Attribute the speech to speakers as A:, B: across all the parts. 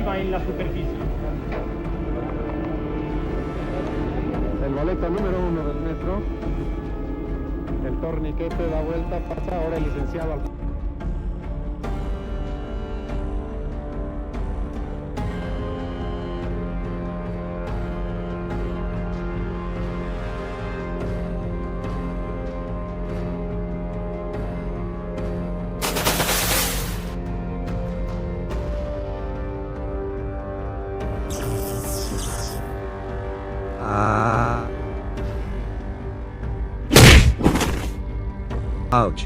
A: activa en la superficie.
B: El boleto número 1 del metro. El torniquete da vuelta, pasa ahora el licenciado al...
C: Ouch.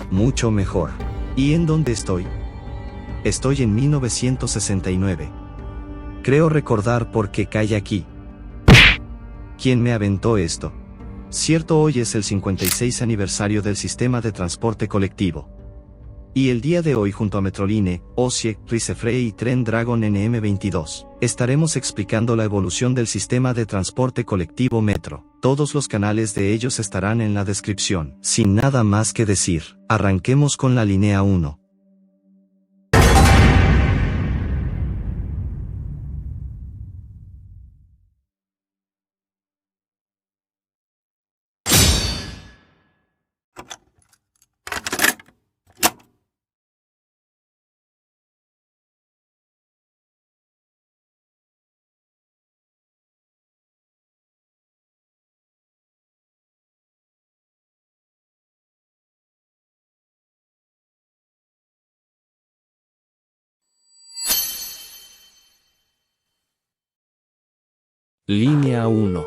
C: Mucho mejor. ¿Y en dónde estoy? Estoy en 1969. Creo recordar por qué cae aquí. ¿Quién me aventó esto? Cierto, hoy es el 56 aniversario del sistema de transporte colectivo. Y el día de hoy, junto a Metroline, OSIE, Risefre y Tren Dragon NM22, estaremos explicando la evolución del sistema de transporte colectivo Metro. Todos los canales de ellos estarán en la descripción. Sin nada más que decir, arranquemos con la línea 1.
D: Línea 1.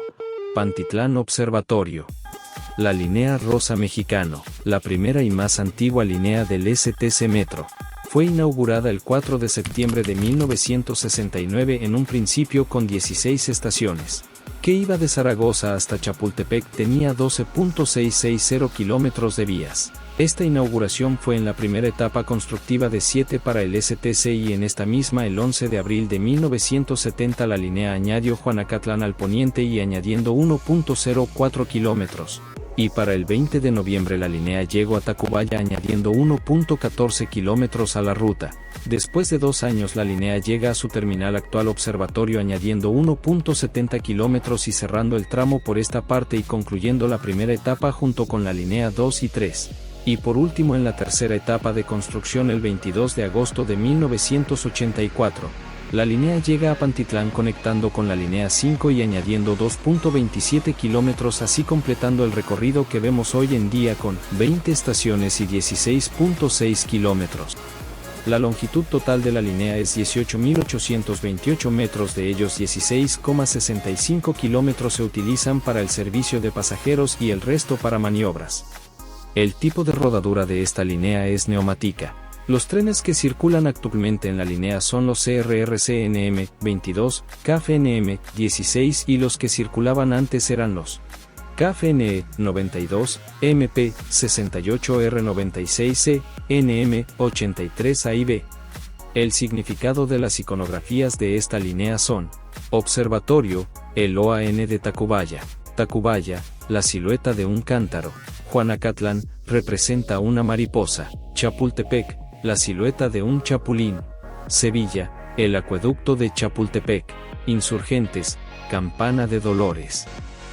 D: Pantitlán Observatorio. La línea rosa mexicano, la primera y más antigua línea del STC Metro. Fue inaugurada el 4 de septiembre de 1969 en un principio con 16 estaciones. Que iba de Zaragoza hasta Chapultepec, tenía 12.660 kilómetros de vías. Esta inauguración fue en la primera etapa constructiva de 7 para el STC y en esta misma el 11 de abril de 1970 la línea añadió Juanacatlán al poniente y añadiendo 1.04 kilómetros. Y para el 20 de noviembre la línea llegó a Tacubaya añadiendo 1.14 kilómetros a la ruta. Después de 2 años la línea llega a su terminal actual Observatorio añadiendo 1.70 kilómetros y cerrando el tramo por esta parte y concluyendo la primera etapa junto con la línea 2 y 3. Y por último en la tercera etapa de construcción el 22 de agosto de 1984, la línea llega a Pantitlán conectando con la línea 5 y añadiendo 2.27 kilómetros, así completando el recorrido que vemos hoy en día con 20 estaciones y 16.6 kilómetros. La longitud total de la línea es 18.828 metros, de ellos 16,65 kilómetros se utilizan para el servicio de pasajeros y el resto para maniobras. El tipo de rodadura de esta línea es neumática. Los trenes que circulan actualmente en la línea son los CRRC-NM 22, KFNM 16 y los que circulaban antes eran los KFNE 92, MP 68R96C, NM 83A y B. El significado de las iconografías de esta línea son: Observatorio, el OAN de Tacubaya. Tacubaya, la silueta de un cántaro. Juanacatlán, representa una mariposa. Chapultepec, la silueta de un chapulín. Sevilla, el acueducto de Chapultepec. Insurgentes, campana de Dolores.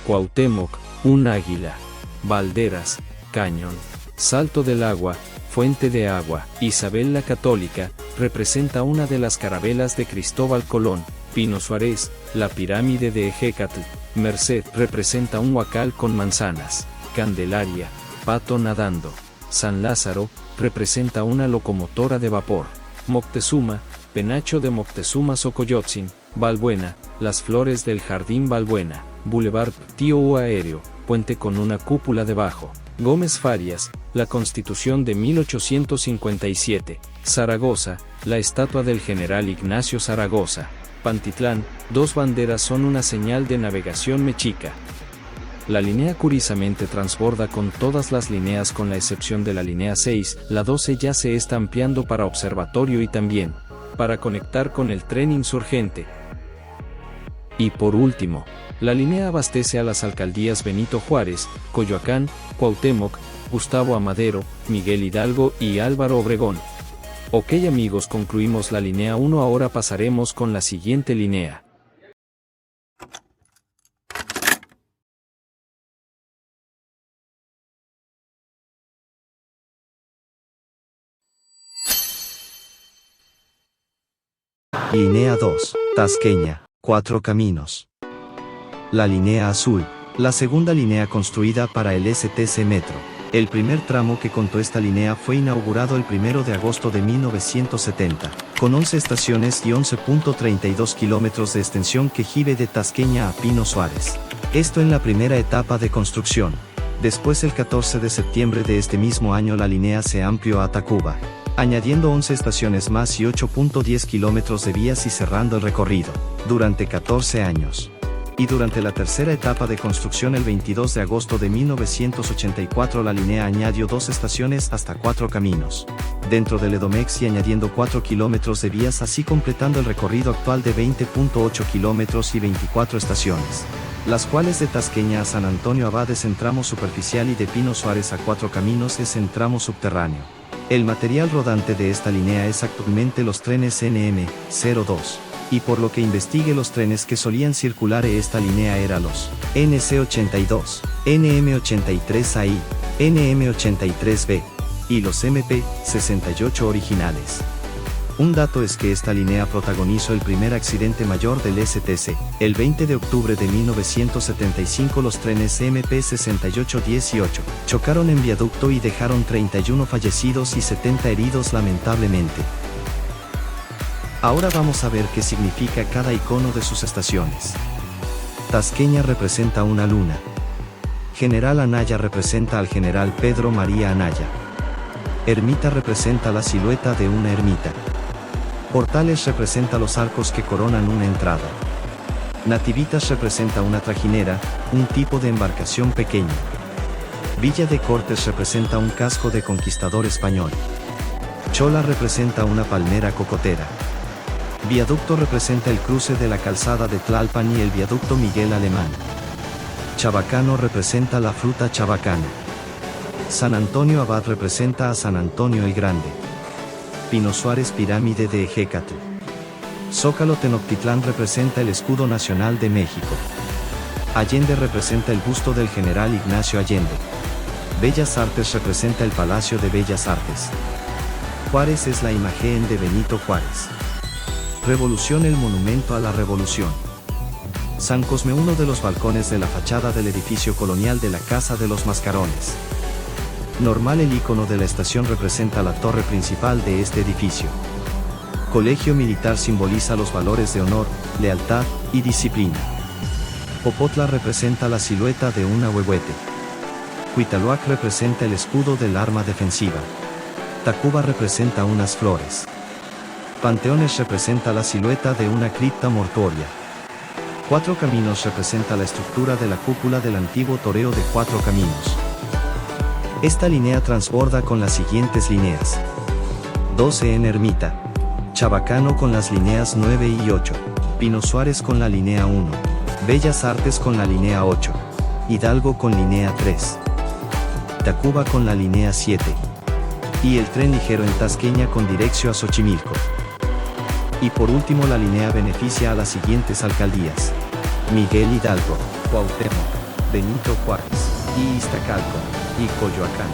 D: Cuauhtémoc, un águila. Valderas, cañón. Salto del Agua, fuente de agua. Isabel la Católica, representa una de las carabelas de Cristóbal Colón. Pino Suárez, la pirámide de Ejecatl. Merced, representa un huacal con manzanas. Candelaria, pato nadando. San Lázaro, representa una locomotora de vapor. Moctezuma, penacho de Moctezuma Xocoyotzin. Balbuena, las flores del jardín Balbuena. Boulevard Tío Aéreo, puente con una cúpula debajo. Gómez Farias, la Constitución de 1857. Zaragoza, la estatua del general Ignacio Zaragoza. Pantitlán, 2 banderas son una señal de navegación mexica. La línea curiosamente transborda con todas las líneas con la excepción de la línea 6, la 12 ya se está ampliando para Observatorio y también para conectar con el tren Insurgente. Y por último, la línea abastece a las alcaldías Benito Juárez, Coyoacán, Cuauhtémoc, Gustavo Amadero, Miguel Hidalgo y Álvaro Obregón. Ok amigos, concluimos la línea 1, ahora pasaremos con la siguiente línea.
C: Línea 2, Tasqueña, 4 caminos. La línea azul, la segunda línea construida para el STC Metro. El primer tramo que contó esta línea fue inaugurado el 1 de agosto de 1970, con 11 estaciones y 11.32 kilómetros de extensión que gire de Tasqueña a Pino Suárez. Esto en la primera etapa de construcción. Después, el 14 de septiembre de este mismo año, la línea se amplió a Tacuba, añadiendo 11 estaciones más y 8.10 kilómetros de vías y cerrando el recorrido durante 14 años. Y durante la tercera etapa de construcción, el 22 de agosto de 1984, la línea añadió 2 estaciones hasta 4 caminos dentro del Edomex y añadiendo 4 kilómetros de vías, así completando el recorrido actual de 20.8 kilómetros y 24 estaciones, las cuales de Tasqueña a San Antonio Abad es en tramo superficial y de Pino Suárez a 4 caminos es en tramo subterráneo. El material rodante de esta línea es actualmente los trenes NM02. Y por lo que investigué, los trenes que solían circular en esta línea eran los NC82, NM83AI, NM83B y los MP68 originales. Un dato es que esta línea protagonizó el primer accidente mayor del STC. El 20 de octubre de 1975, los trenes MP6818 chocaron en viaducto y dejaron 31 fallecidos y 70 heridos lamentablemente. Ahora vamos a ver qué significa cada icono de sus estaciones. Tasqueña representa una luna. General Anaya representa al general Pedro María Anaya. Ermita representa la silueta de una ermita. Portales representa los arcos que coronan una entrada. Nativitas representa una trajinera, un tipo de embarcación pequeña. Villa de Cortes representa un casco de conquistador español. Chola representa una palmera cocotera. Viaducto representa el cruce de la calzada de Tlalpan y el viaducto Miguel Alemán. Chabacano representa la fruta chabacana. San Antonio Abad representa a San Antonio el Grande. Pino Suárez, pirámide de Ejecatl. Zócalo Tenochtitlán representa el escudo nacional de México. Allende representa el busto del general Ignacio Allende. Bellas Artes representa el Palacio de Bellas Artes. Juárez es la imagen de Benito Juárez. Revolución, el monumento a la revolución. San Cosme, uno de los balcones de la fachada del edificio colonial de la Casa de los Mascarones. Normal, el icono de la estación, representa la torre principal de este edificio. Colegio Militar simboliza los valores de honor, lealtad y disciplina. Popotla representa la silueta de un ahuehuete. Cuitaloac representa el escudo del arma defensiva. Tacuba representa unas flores. Panteones representa la silueta de una cripta mortuoria. Cuatro Caminos representa la estructura de la cúpula del antiguo toreo de Cuatro Caminos. Esta línea transborda con las siguientes líneas: 12 en Ermita, Chabacano con las líneas 9 y 8, Pino Suárez con la línea 1, Bellas Artes con la línea 8, Hidalgo con línea 3, Tacuba con la línea 7, y el tren ligero en Tasqueña con dirección a Xochimilco. Y por último, la línea beneficia a las siguientes alcaldías: Miguel Hidalgo, Cuauhtémoc, Benito Juárez, y Iztacalco, y Coyoacán.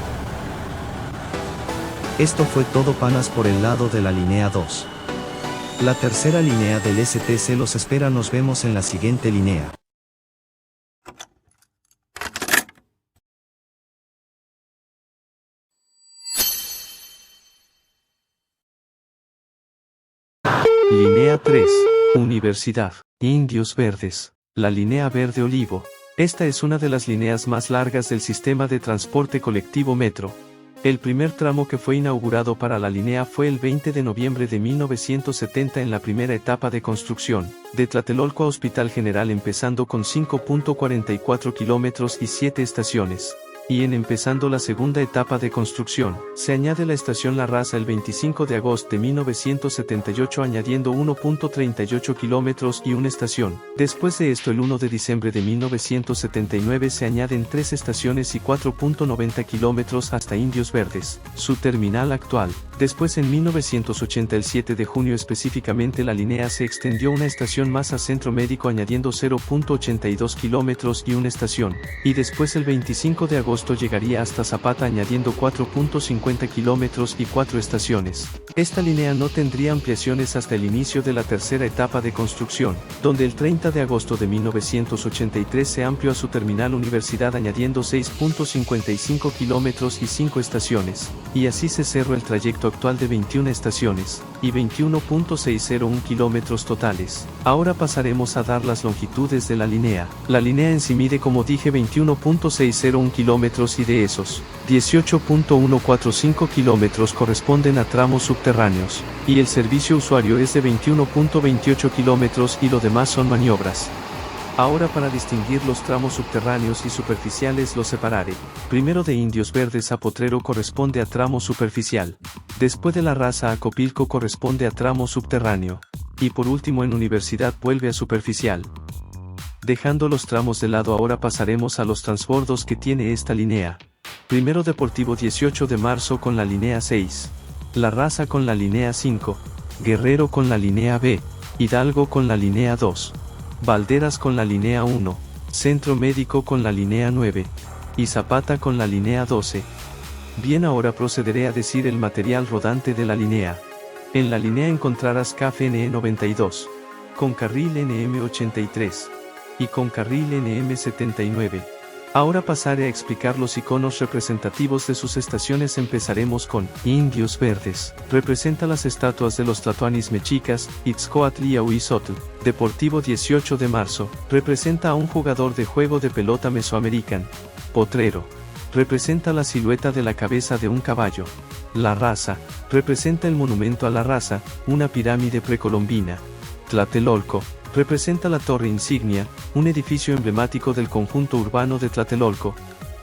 C: Esto fue todo, panas, por el lado de la línea 2. La tercera línea del STC los espera. Nos vemos en la siguiente línea.
A: Línea 3. Universidad. Indios Verdes. La línea verde olivo. Esta es una de las líneas más largas del sistema de transporte colectivo metro. El primer tramo que fue inaugurado para la línea fue el 20 de noviembre de 1970 en la primera etapa de construcción, de Tlatelolco a Hospital General, empezando con 5.44 kilómetros y 7 estaciones. y en empezando la segunda etapa de construcción, se añade la estación La Raza el 25 de agosto de 1978 añadiendo 1.38 kilómetros y una estación. Después de esto el 1 de diciembre de 1979 se añaden 3 estaciones y 4.90 kilómetros hasta Indios Verdes, su terminal actual. Después en 1980 el 7 de junio específicamente la línea se extendió una estación más a Centro Médico añadiendo 0.82 kilómetros y una estación, y después el 25 de agosto llegaría hasta Zapata añadiendo 4.50 kilómetros y 4 estaciones. Esta línea no tendría ampliaciones hasta el inicio de la tercera etapa de construcción, donde el 30 de agosto de 1983 se amplió a su terminal Universidad añadiendo 6.55 kilómetros y 5 estaciones, y así se cerró el trayecto actual de 21 estaciones, y 21.601 kilómetros totales. Ahora pasaremos a dar las longitudes de la línea. La línea en sí mide como dije 21.601 kilómetros y de esos, 18.145 kilómetros corresponden a tramos subterráneos, y el servicio usuario es de 21.28 kilómetros y lo demás son maniobras. Ahora para distinguir los tramos subterráneos y superficiales los separaré. Primero de Indios Verdes a Potrero corresponde a tramo superficial. Después de La Raza a Copilco corresponde a tramo subterráneo. Y por último en Universidad vuelve a superficial. Dejando los tramos de lado ahora pasaremos a los transbordos que tiene esta línea. Primero Deportivo 18 de marzo con la línea 6. La Raza con la línea 5. Guerrero con la línea B. Hidalgo con la línea 2. Valderas con la línea 1. Centro Médico con la línea 9. Y Zapata con la línea 12. Bien, ahora procederé a decir el material rodante de la línea. En la línea encontrarás CAF NE92. Con carril NM83. Y con carril NM79. Ahora pasaré a explicar los iconos representativos de sus estaciones. Empezaremos con Indios Verdes. Representa las estatuas de los tlatoanis mexicas, Itzcoatl y Ahuizotl. Deportivo 18 de marzo. Representa a un jugador de juego de pelota mesoamericano. Potrero. Representa la silueta de la cabeza de un caballo. La Raza. Representa el monumento a la raza, una pirámide precolombina. Tlatelolco. Representa la torre insignia, un edificio emblemático del conjunto urbano de Tlatelolco.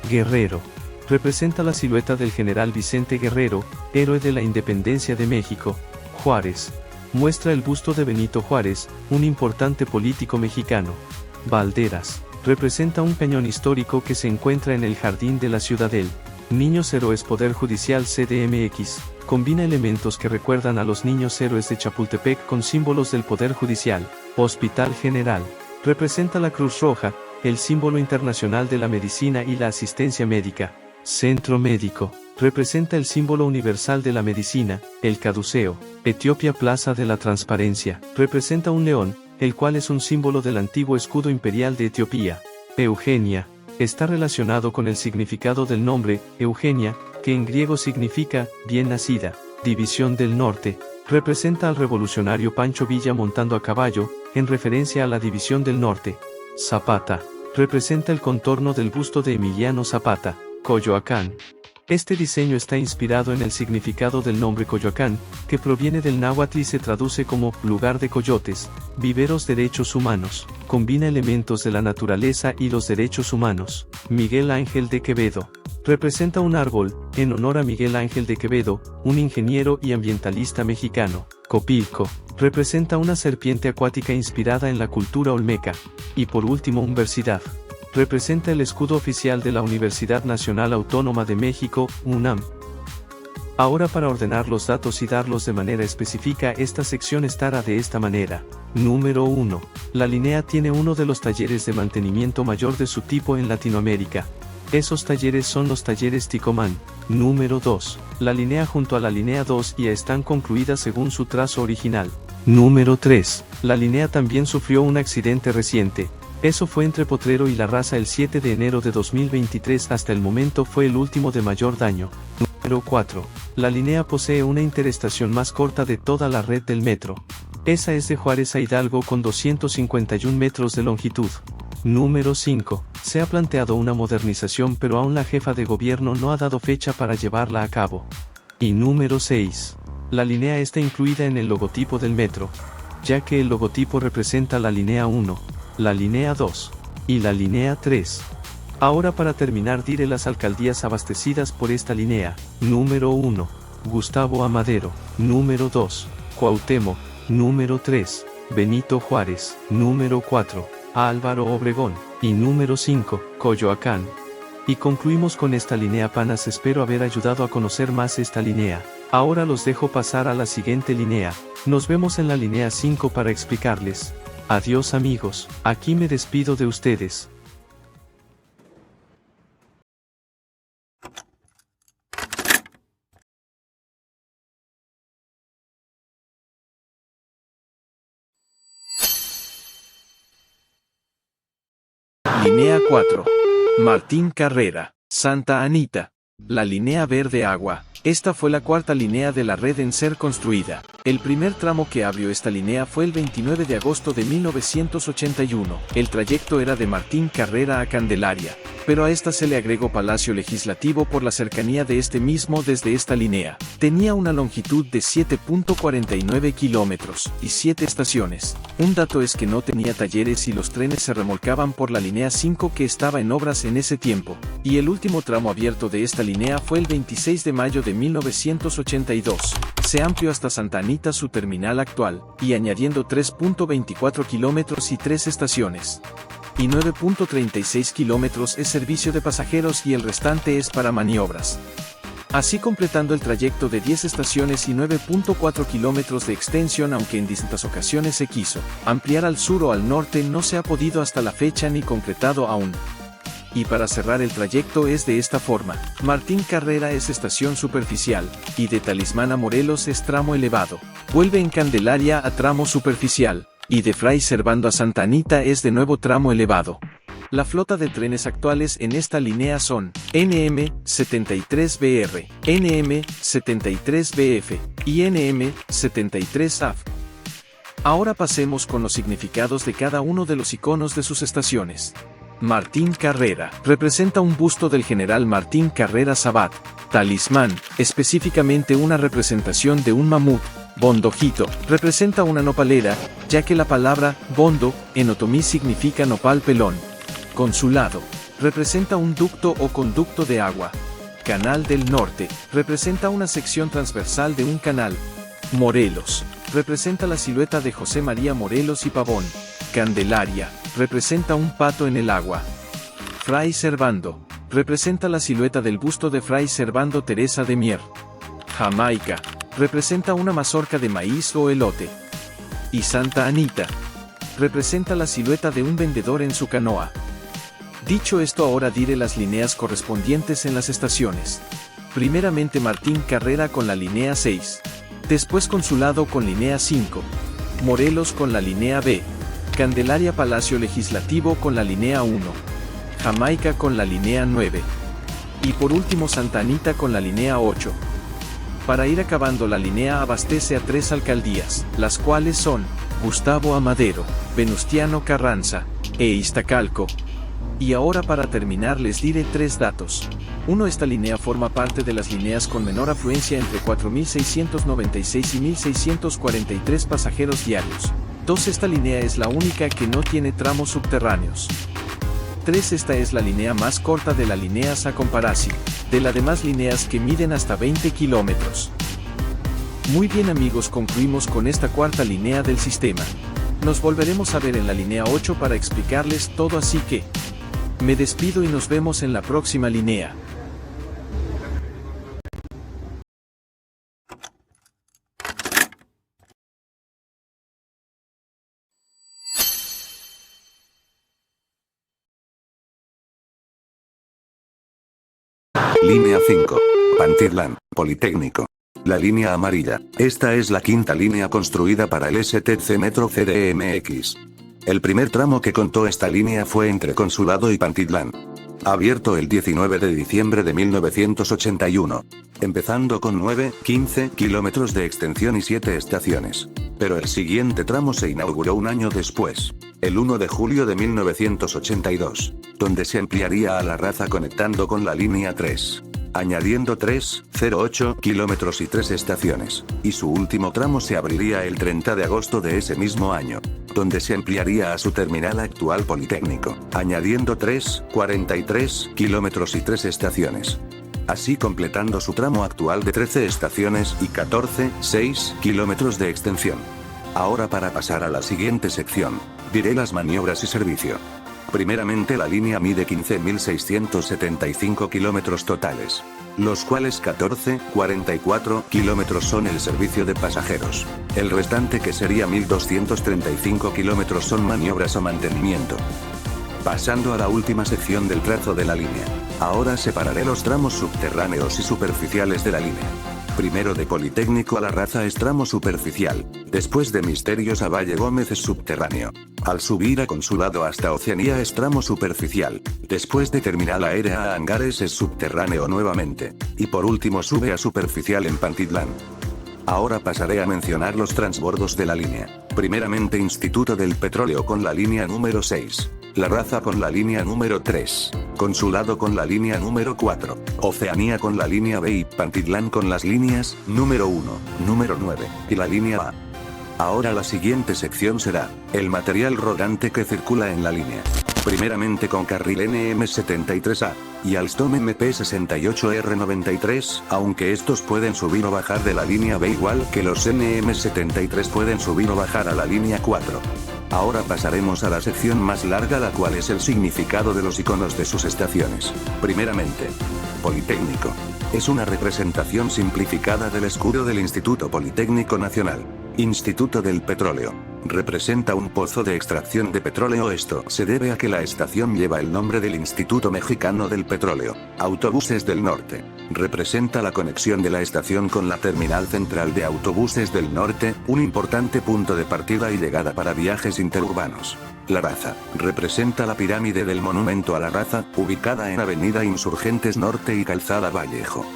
A: Guerrero. Representa la silueta del general Vicente Guerrero, héroe de la independencia de México. Juárez. Muestra el busto de Benito Juárez, un importante político mexicano. Valderas. Representa un cañón histórico que se encuentra en el jardín de la Ciudadel. Niños Héroes Poder Judicial CDMX. Combina elementos que recuerdan a los niños héroes de Chapultepec con símbolos del Poder Judicial. Hospital General. Representa la Cruz Roja, el símbolo internacional de la medicina y la asistencia médica. Centro Médico. Representa el símbolo universal de la medicina, el caduceo. Etiopía Plaza de la Transparencia. Representa un león, el cual es un símbolo del antiguo escudo imperial de Etiopía. Eugenia. Está relacionado con el significado del nombre, Eugenia, que en griego significa, bien nacida. División del Norte. Representa al revolucionario Pancho Villa montando a caballo, en referencia a la División del Norte. Zapata. Representa el contorno del busto de Emiliano Zapata. Coyoacán. Este diseño está inspirado en el significado del nombre Coyoacán, que proviene del náhuatl y se traduce como lugar de coyotes, viveros derechos humanos. Combina elementos de la naturaleza y los derechos humanos. Miguel Ángel de Quevedo. Representa un árbol, en honor a Miguel Ángel de Quevedo, un ingeniero y ambientalista mexicano. Copilco. Representa una serpiente acuática inspirada en la cultura olmeca. Y por último Universidad. Representa el escudo oficial de la Universidad Nacional Autónoma de México, UNAM. Ahora para ordenar los datos y darlos de manera específica, esta sección estará de esta manera. Número 1. La línea tiene uno de los talleres de mantenimiento mayor de su tipo en Latinoamérica. Esos talleres son los talleres Ticomán. Número 2. La línea junto a la línea 2 ya están concluidas según su trazo original. Número 3. La línea también sufrió un accidente reciente. Eso fue entre Potrero y La Raza el 7 de enero de 2023. Hasta el momento fue el último de mayor daño. Número 4. La línea posee una interestación más corta de toda la red del metro. Esa es de Juárez a Hidalgo con 251 metros de longitud. Número 5. Se ha planteado una modernización pero aún la jefa de gobierno no ha dado fecha para llevarla a cabo. Y número 6. La línea está incluida en el logotipo del metro, ya que el logotipo representa la línea 1, la línea 2 y la línea 3. Ahora para terminar diré las alcaldías abastecidas por esta línea. Número 1. Gustavo Amadero. Número 2. Cuauhtémoc. Número 3. Benito Juárez. Número 4. Álvaro Obregón. Y número 5. Coyoacán. Y concluimos con esta línea, panas. Espero haber ayudado a conocer más esta línea. Ahora los dejo pasar a la siguiente línea. Nos vemos en la línea 5 para explicarles. Adiós amigos, aquí me despido de ustedes.
D: Línea 4. Martín Carrera, Santa Anita. La línea verde agua. Esta fue la cuarta línea de la red en ser construida. El primer tramo que abrió esta línea fue el 29 de agosto de 1981. El trayecto era de Martín Carrera a Candelaria, pero a esta se le agregó Palacio Legislativo por la cercanía de este mismo desde esta línea. Tenía una longitud de 7.49 kilómetros y 7 estaciones. Un dato es que no tenía talleres y los trenes se remolcaban por la línea 5 que estaba en obras en ese tiempo. Y el último tramo abierto de esta línea fue el 26 de mayo de 1982. Se amplió hasta Santa Anita su terminal actual, y añadiendo 3.24 kilómetros y 3 estaciones. Y 9.36 kilómetros es servicio de pasajeros y el restante es para maniobras. Así completando el trayecto de 10 estaciones y 9.4 kilómetros de extensión, aunque en distintas ocasiones se quiso ampliar al sur o al norte, no se ha podido hasta la fecha ni concretado aún. Y para cerrar el trayecto es de esta forma. Martín Carrera es estación superficial, y de Talismán a Morelos es tramo elevado. Vuelve en Candelaria a tramo superficial, y de Fray Servando a Santa Anita es de nuevo tramo elevado. La flota de trenes actuales en esta línea son NM73BR, NM73BF y NM73AF. Ahora pasemos con los significados de cada uno de los iconos de sus estaciones. Martín Carrera representa un busto del general Martín Carrera Sabat. Talismán, específicamente una representación de un mamut. Bondojito, representa una nopalera, ya que la palabra bondo en otomí significa nopal pelón. Consulado, representa un ducto o conducto de agua. Canal del Norte, representa una sección transversal de un canal. Morelos, representa la silueta de José María Morelos y Pavón. Candelaria, representa un pato en el agua. Fray Servando, representa la silueta del busto de Fray Servando Teresa de Mier. Jamaica, representa una mazorca de maíz o elote. Y Santa Anita, representa la silueta de un vendedor en su canoa. Dicho esto, ahora diré las líneas correspondientes en las estaciones. Primeramente Martín Carrera con la línea 6. Después Consulado con línea 5. Morelos con la línea B. Candelaria Palacio Legislativo con la línea 1. Jamaica con la línea 9. Y por último Santa Anita con la línea 8. Para ir acabando, la línea abastece a 3 alcaldías, las cuales son Gustavo Amadero, Venustiano Carranza e Iztacalco. Y ahora para terminar les diré 3 datos. 1. Esta línea forma parte de las líneas con menor afluencia, entre 4.696 y 1.643 pasajeros diarios. 2. Esta línea es la única que no tiene tramos subterráneos. 3. Esta es la línea más corta de las líneas a comparación de las demás líneas que miden hasta 20 kilómetros. Muy bien amigos, concluimos con esta cuarta línea del sistema. Nos volveremos a ver en la línea 8 para explicarles todo, así que me despido y nos vemos en la próxima línea.
E: Línea 5. Pantitlán, Politécnico. La línea amarilla. Esta es la quinta línea construida para el STC Metro CDMX. El primer tramo que contó esta línea fue entre Consulado y Pantitlán. Abierto el 19 de diciembre de 1981. Empezando con 9-15 kilómetros de extensión y 7 estaciones. Pero el siguiente tramo se inauguró un año después, el 1 de julio de 1982, donde se ampliaría a La Raza conectando con la línea 3. añadiendo 3,08 kilómetros y 3 estaciones, y su último tramo se abriría el 30 de agosto de ese mismo año, donde se ampliaría a su terminal actual Politécnico, añadiendo 3,43 kilómetros y 3 estaciones. Así completando su tramo actual de 13 estaciones y 14,6 kilómetros de extensión. Ahora para pasar a la siguiente sección, diré las maniobras y servicio. Primeramente la línea mide 15.675 kilómetros totales, los cuales 14,44 kilómetros son el servicio de pasajeros. El restante, que sería 1.235 kilómetros, son maniobras o mantenimiento. Pasando a la última sección del trazo de la línea. Ahora separaré los tramos subterráneos y superficiales de la línea. Primero de Politécnico a La Raza es tramo superficial, después de Misterios a Valle Gómez es subterráneo. Al subir a Consulado hasta Oceanía es tramo superficial, después de Terminal Aérea a Hangares es subterráneo nuevamente, y por último sube a superficial en Pantitlán. Ahora pasaré a mencionar los transbordos de la línea. Primeramente Instituto del Petróleo con la línea número 6. La Raza con la línea número 3, Consulado con la línea número 4, Oceanía con la línea B y Pantitlán con las líneas número 1, número 9 y la línea A. Ahora la siguiente sección será el material rodante que circula en la línea. Primeramente con carril NM73A y Alstom MP68R93, aunque estos pueden subir o bajar de la línea B igual que los NM73 pueden subir o bajar a la línea 4. Ahora pasaremos a la sección más larga, la cual es el significado de los iconos de sus estaciones. Primeramente, Politécnico. Es una representación simplificada del escudo del Instituto Politécnico Nacional. Instituto del Petróleo. Representa un pozo de extracción de petróleo. Esto se debe a que la estación lleva el nombre del Instituto Mexicano del Petróleo. Autobuses del Norte. Representa la conexión de la estación con la terminal central de Autobuses del Norte, un importante punto de partida y llegada para viajes interurbanos. La Raza. Representa la pirámide del Monumento a la Raza, ubicada en Avenida Insurgentes Norte y Calzada Vallejo.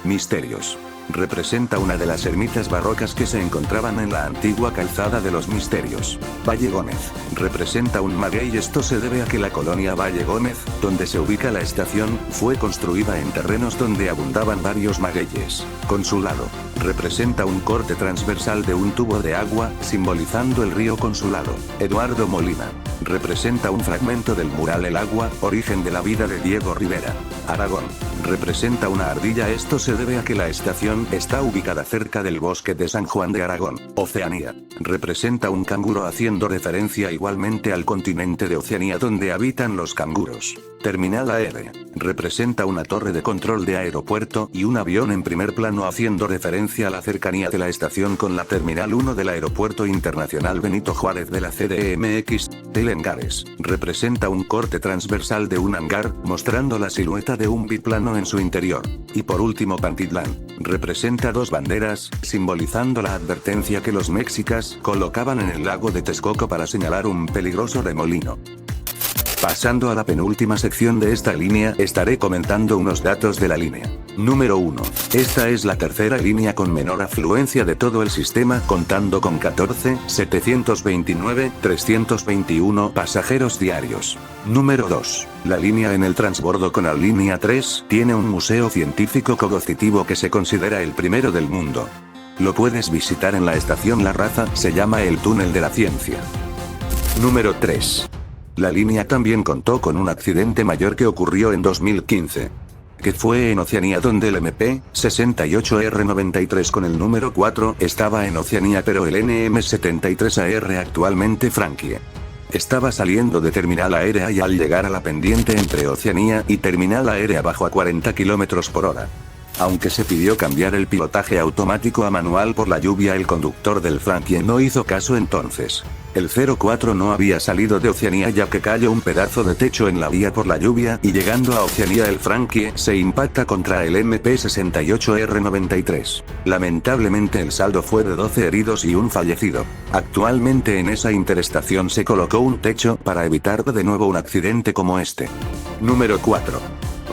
E: Misterios. Representa una de las ermitas barrocas que se encontraban en la antigua Calzada de los Misterios. Valle Gómez. Representa un maguey. Esto se debe a que la colonia Valle Gómez, donde se ubica la estación, fue construida en terrenos donde abundaban varios magueyes. Consulado. Representa un corte transversal de un tubo de agua, simbolizando el río Consulado. Eduardo Molina. Representa un fragmento del mural El Agua, origen de la vida de Diego Rivera. Aragón. Representa una ardilla. Esto se debe a que la estación está ubicada cerca del bosque de San Juan de Aragón. Oceanía. Representa un canguro, haciendo referencia igualmente al continente de Oceanía donde habitan los canguros. Terminal Aérea. Representa una torre de control de aeropuerto y un avión en primer plano, haciendo referencia a la cercanía de la estación con la Terminal 1 del Aeropuerto Internacional Benito Juárez de la CDMX. Hangares. Representa un corte transversal de un hangar, mostrando la silueta de un biplano en su interior. Y por último Pantitlán. Representa dos banderas, simbolizando la advertencia que los mexicas colocaban en el lago de Texcoco para señalar un peligroso remolino. Pasando a la penúltima sección de esta línea, estaré comentando unos datos de la línea. Número 1. Esta es la tercera línea con menor afluencia de todo el sistema, contando con 14,729,321 pasajeros diarios. Número 2. La línea en el transbordo con la línea 3 tiene un museo científico cognoscitivo que se considera el primero del mundo. Lo puedes visitar en la estación La Raza, se llama el Túnel de la Ciencia. Número 3. La línea también contó con un accidente mayor que ocurrió en 2015. Que fue en Oceanía, donde el MP68R93 con el número 4 estaba en Oceanía, pero el NM73AR, actualmente Frankie, estaba saliendo de Terminal Aérea y al llegar a la pendiente entre Oceanía y Terminal Aérea bajó a 40 km por hora. Aunque se pidió cambiar el pilotaje automático a manual por la lluvia, el conductor del Frankie no hizo caso. Entonces, el 04 no había salido de Oceanía, ya que cayó un pedazo de techo en la vía por la lluvia, y llegando a Oceanía el Frankie se impacta contra el MP68R93. Lamentablemente el saldo fue de 12 heridos y un fallecido. Actualmente en esa interestación se colocó un techo para evitar de nuevo un accidente como este. Número 4.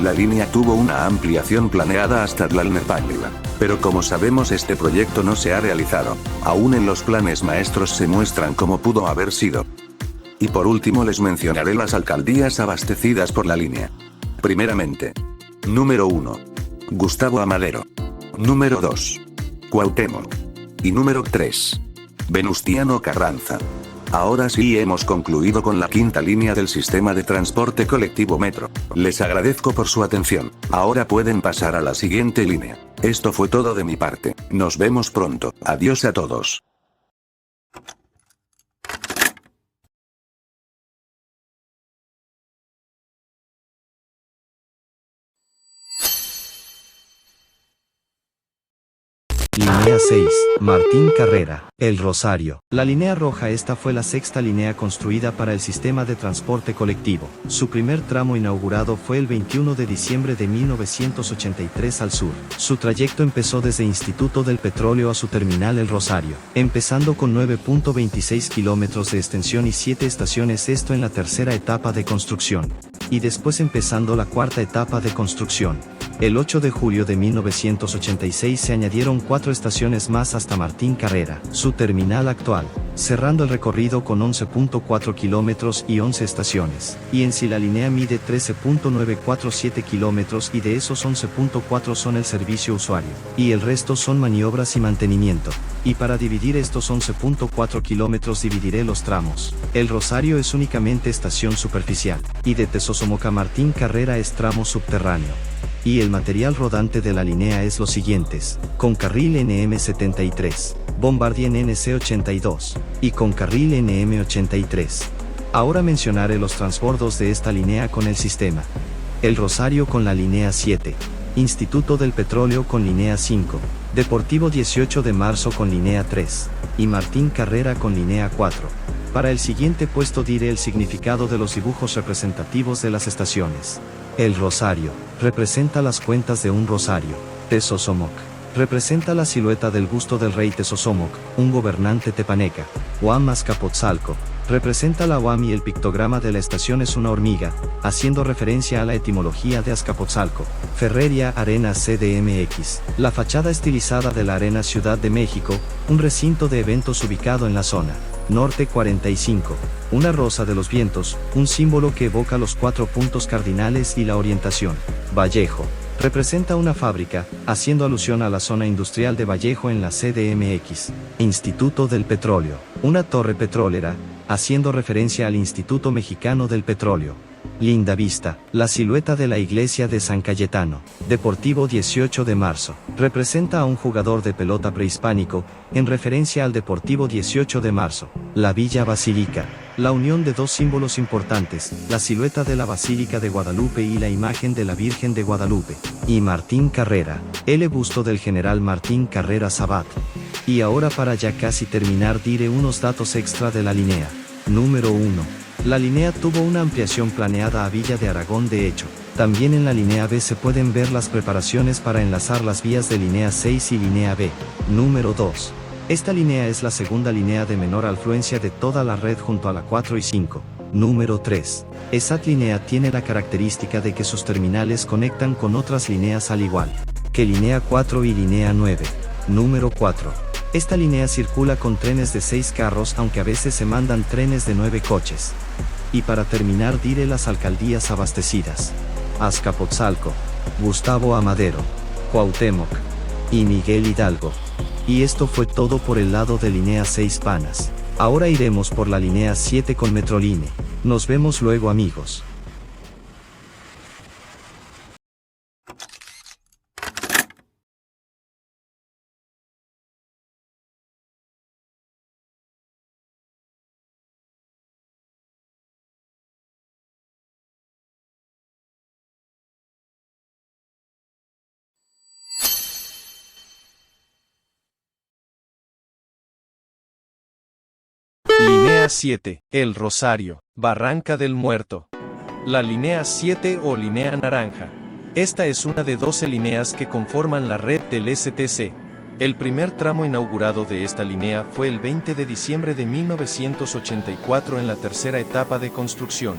E: La línea tuvo una ampliación planeada hasta Tlalnepantla, pero como sabemos este proyecto no se ha realizado. Aún en los planes maestros se muestran cómo pudo haber sido. Y por último les mencionaré las alcaldías abastecidas por la línea. Primeramente. Número 1. Gustavo Amadero. Número 2. Cuauhtémoc. Y número 3. Venustiano Carranza. Ahora sí hemos concluido con la quinta línea del sistema de transporte colectivo metro. Les agradezco por su atención. Ahora pueden pasar a la siguiente línea. Esto fue todo de mi parte. Nos vemos pronto. Adiós a todos.
C: Línea 6, Martín Carrera, El Rosario. La línea roja esta fue la sexta línea construida para el sistema de transporte colectivo. Su primer tramo inaugurado fue el 21 de diciembre de 1983 al sur. Su trayecto empezó desde Instituto del Petróleo a su terminal El Rosario, empezando con 9.26 kilómetros de extensión y 7 estaciones, esto en la tercera etapa de construcción. Y después empezando la cuarta etapa de construcción. El 8 de julio de 1986 se añadieron 4 estaciones más hasta Martín Carrera, su terminal actual, cerrando el recorrido con 11.4 kilómetros y 11 estaciones. Y en sí la línea mide 13.947 kilómetros y de esos 11.4 son el servicio usuario, y el resto son maniobras y mantenimiento. Y para dividir estos 11.4 kilómetros dividiré los tramos. El Rosario es únicamente estación superficial, y de Tesosomoc a Martín Carrera es tramo subterráneo. Y el material rodante de la línea es los siguientes: con carril NM73, Bombardier NC82, y con carril NM83. Ahora mencionaré los transbordos de esta línea con el sistema. El Rosario con la línea 7, Instituto del Petróleo con línea 5, Deportivo 18 de Marzo con línea 3, y Martín Carrera con línea 4. Para el siguiente puesto diré el significado de los dibujos representativos de las estaciones. El Rosario representa las cuentas de un rosario. Tesosomoc representa la silueta del busto del rey Tesosomoc, un gobernante tepaneca. UAM Azcapotzalco representa la UAM y el pictograma de la estación es una hormiga, haciendo referencia a la etimología de Azcapotzalco. Ferreria Arena CDMX, la fachada estilizada de la Arena Ciudad de México, un recinto de eventos ubicado en la zona Norte 45, una rosa de los vientos, un símbolo que evoca los 4 puntos cardinales y la orientación. Vallejo representa una fábrica, haciendo alusión a la zona industrial de Vallejo en la CDMX. Instituto del Petróleo, una torre petrolera, haciendo referencia al Instituto Mexicano del Petróleo. Linda Vista, la silueta de la iglesia de San Cayetano. Deportivo 18 de Marzo, representa a un jugador de pelota prehispánico, en referencia al Deportivo 18 de Marzo. La Villa Basílica, la unión de dos símbolos importantes, la silueta de la Basílica de Guadalupe y la imagen de la Virgen de Guadalupe. Y Martín Carrera, el busto del general Martín Carrera Sabat. Y ahora para ya casi terminar diré unos datos extra de la línea. Número 1. La línea tuvo una ampliación planeada a Villa de Aragón de hecho. También en la línea B se pueden ver las preparaciones para enlazar las vías de línea 6 y línea B. Número 2. Esta línea es la segunda línea de menor afluencia de toda la red junto a la 4 y 5. Número 3. Esta línea tiene la característica de que sus terminales conectan con otras líneas al igual que línea 4 y línea 9. Número 4. Esta línea circula con trenes de 6 carros aunque a veces se mandan trenes de 9 coches. Y para terminar diré las alcaldías abastecidas. Azcapotzalco, Gustavo Amadero, Cuauhtémoc y Miguel Hidalgo. Y esto fue todo por el lado de línea 6 Panas. Ahora iremos por la línea 7 con Metroline. Nos vemos luego amigos.
A: Línea 7, El Rosario, Barranca del Muerto. La línea 7 o línea naranja. Esta es una de 12 líneas que conforman la red del STC. El primer tramo inaugurado de esta línea fue el 20 de diciembre de 1984 en la tercera etapa de construcción.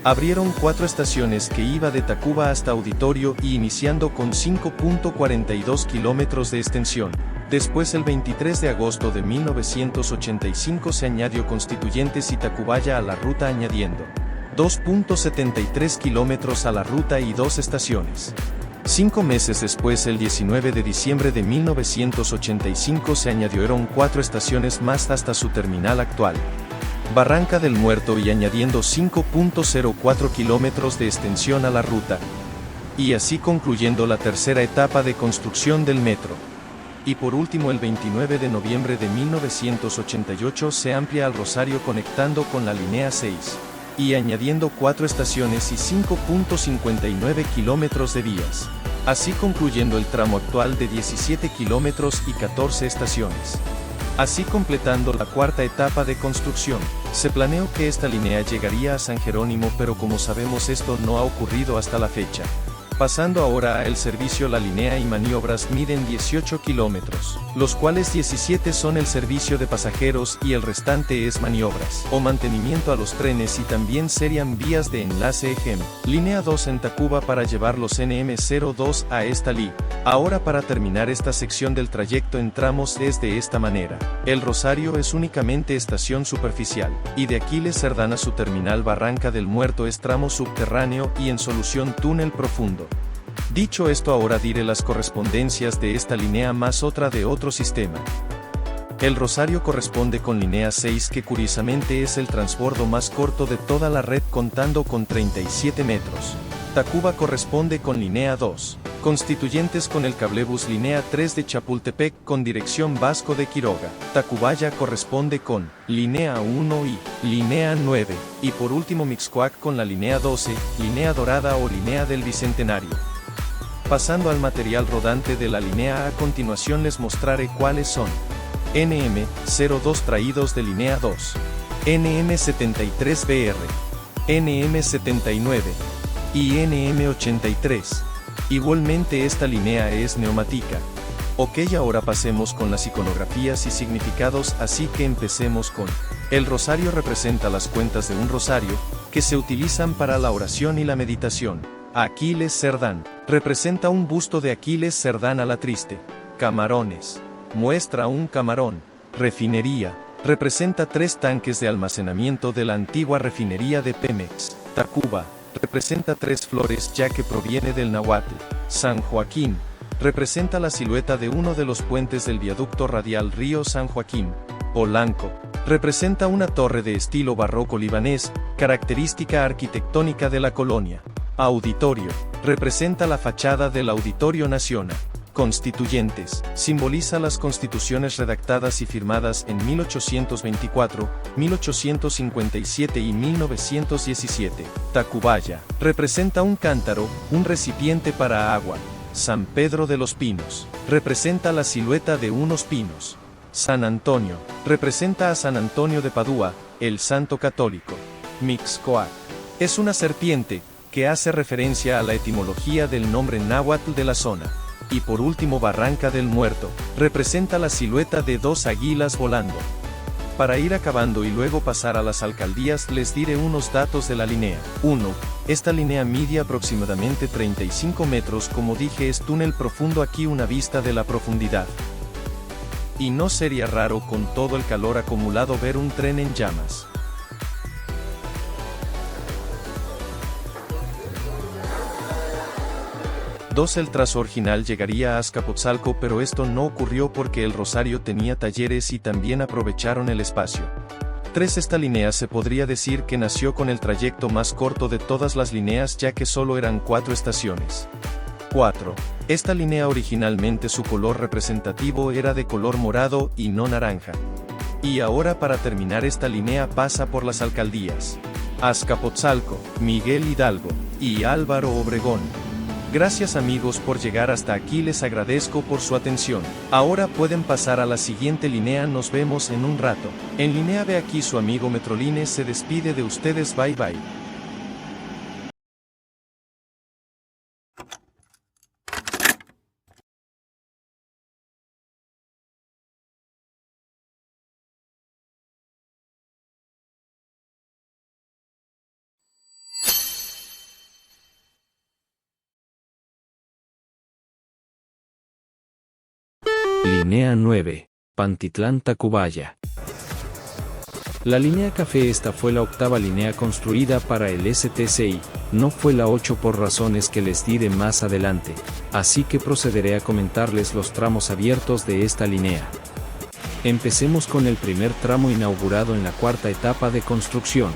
A: Abrieron 4 estaciones que iba de Tacuba hasta Auditorio y iniciando con 5.42 kilómetros de extensión. Después el 23 de agosto de 1985 se añadió Constituyentes y Tacubaya a la ruta añadiendo 2.73 kilómetros a la ruta y 2 estaciones.
F: 5 meses después, el 19 de diciembre de 1985, se añadieron 4 estaciones más hasta su terminal actual, Barranca del Muerto, y añadiendo 5.04 kilómetros de extensión a la ruta, y así concluyendo la tercera etapa de construcción del metro. Y por último, el 29 de noviembre de 1988 se amplia al Rosario conectando con la línea 6, y añadiendo 4 estaciones y 5.59 kilómetros de vías, así concluyendo el tramo actual de 17 kilómetros y 14 estaciones. Así completando la cuarta etapa de construcción. Se planeó que esta línea llegaría a San Jerónimo, pero como sabemos esto no ha ocurrido hasta la fecha. Pasando ahora a el servicio, la línea y maniobras miden 18 kilómetros, los cuales 17 son el servicio de pasajeros y el restante es maniobras o mantenimiento a los trenes, y también serían vías de enlace. Ejemplo, línea 2 en Tacuba para llevar los NM02 a esta línea. Ahora, para terminar esta sección del trayecto entramos es de esta manera. El Rosario es únicamente estación superficial, y de Aquiles Cerdán a su terminal Barranca del Muerto es tramo subterráneo y en solución túnel profundo. Dicho esto, ahora diré las correspondencias de esta línea más otra de otro sistema. El Rosario corresponde con línea 6, que curiosamente es el transbordo más corto de toda la red, contando con 37 metros. Tacuba corresponde con línea 2, Constituyentes con el cablebús línea 3 de Chapultepec con dirección Vasco de Quiroga. Tacubaya corresponde con línea 1 y línea 9, y por último Mixcoac con la línea 12, línea Dorada o línea del Bicentenario. Pasando al material rodante de la línea, a continuación les mostraré cuáles son: NM02 traídos de línea 2, NM73BR, NM79 y NM83. Igualmente esta línea es neumática. Ok, ahora pasemos con las iconografías y significados, así que empecemos con: el rosario representa las cuentas de un rosario, que se utilizan para la oración y la meditación. Aquiles Cerdán representa un busto de Aquiles Cerdán a la triste. Camarones muestra un camarón. Refinería representa 3 tanques de almacenamiento de la antigua refinería de Pemex. Tacuba representa 3 flores, ya que proviene del náhuatl. San Joaquín representa la silueta de uno de los puentes del viaducto radial Río San Joaquín. Polanco representa una torre de estilo barroco libanés, característica arquitectónica de la colonia. Auditorio representa la fachada del Auditorio Nacional. Constituyentes simboliza las constituciones redactadas y firmadas en 1824, 1857 y 1917. Tacubaya representa un cántaro, un recipiente para agua. San Pedro de los Pinos representa la silueta de unos pinos. San Antonio representa a San Antonio de Padua, el santo católico. Mixcoac es una serpiente, que hace referencia a la etimología del nombre náhuatl de la zona. Y por último, Barranca del Muerto representa la silueta de 2 águilas volando. Para ir acabando y luego pasar a las alcaldías, les diré unos datos de la línea. 1. Esta línea mide aproximadamente 35 metros, como dije es túnel profundo, aquí una vista de la profundidad. Y no sería raro, con todo el calor acumulado, ver un tren en llamas. 2. El trazo original llegaría a Azcapotzalco, pero esto no ocurrió porque el Rosario tenía talleres y también aprovecharon el espacio. 3. Esta línea se podría decir que nació con el trayecto más corto de todas las líneas, ya que solo eran 4 estaciones. 4. Esta línea originalmente su color representativo era de color morado y no naranja. Y ahora, para terminar, esta línea pasa por las alcaldías Azcapotzalco, Miguel Hidalgo y Álvaro Obregón. Gracias amigos por llegar hasta aquí, les agradezco por su atención. Ahora pueden pasar a la siguiente línea, nos vemos en un rato. En línea B, aquí su amigo Metroline se despide de ustedes, bye bye.
D: Línea 9, Pantitlán-Tacubaya. La línea café esta fue la octava línea construida para el STCI, no fue la 8 por razones que les diré más adelante, así que procederé a comentarles los tramos abiertos de esta línea. Empecemos con el primer tramo inaugurado en la cuarta etapa de construcción.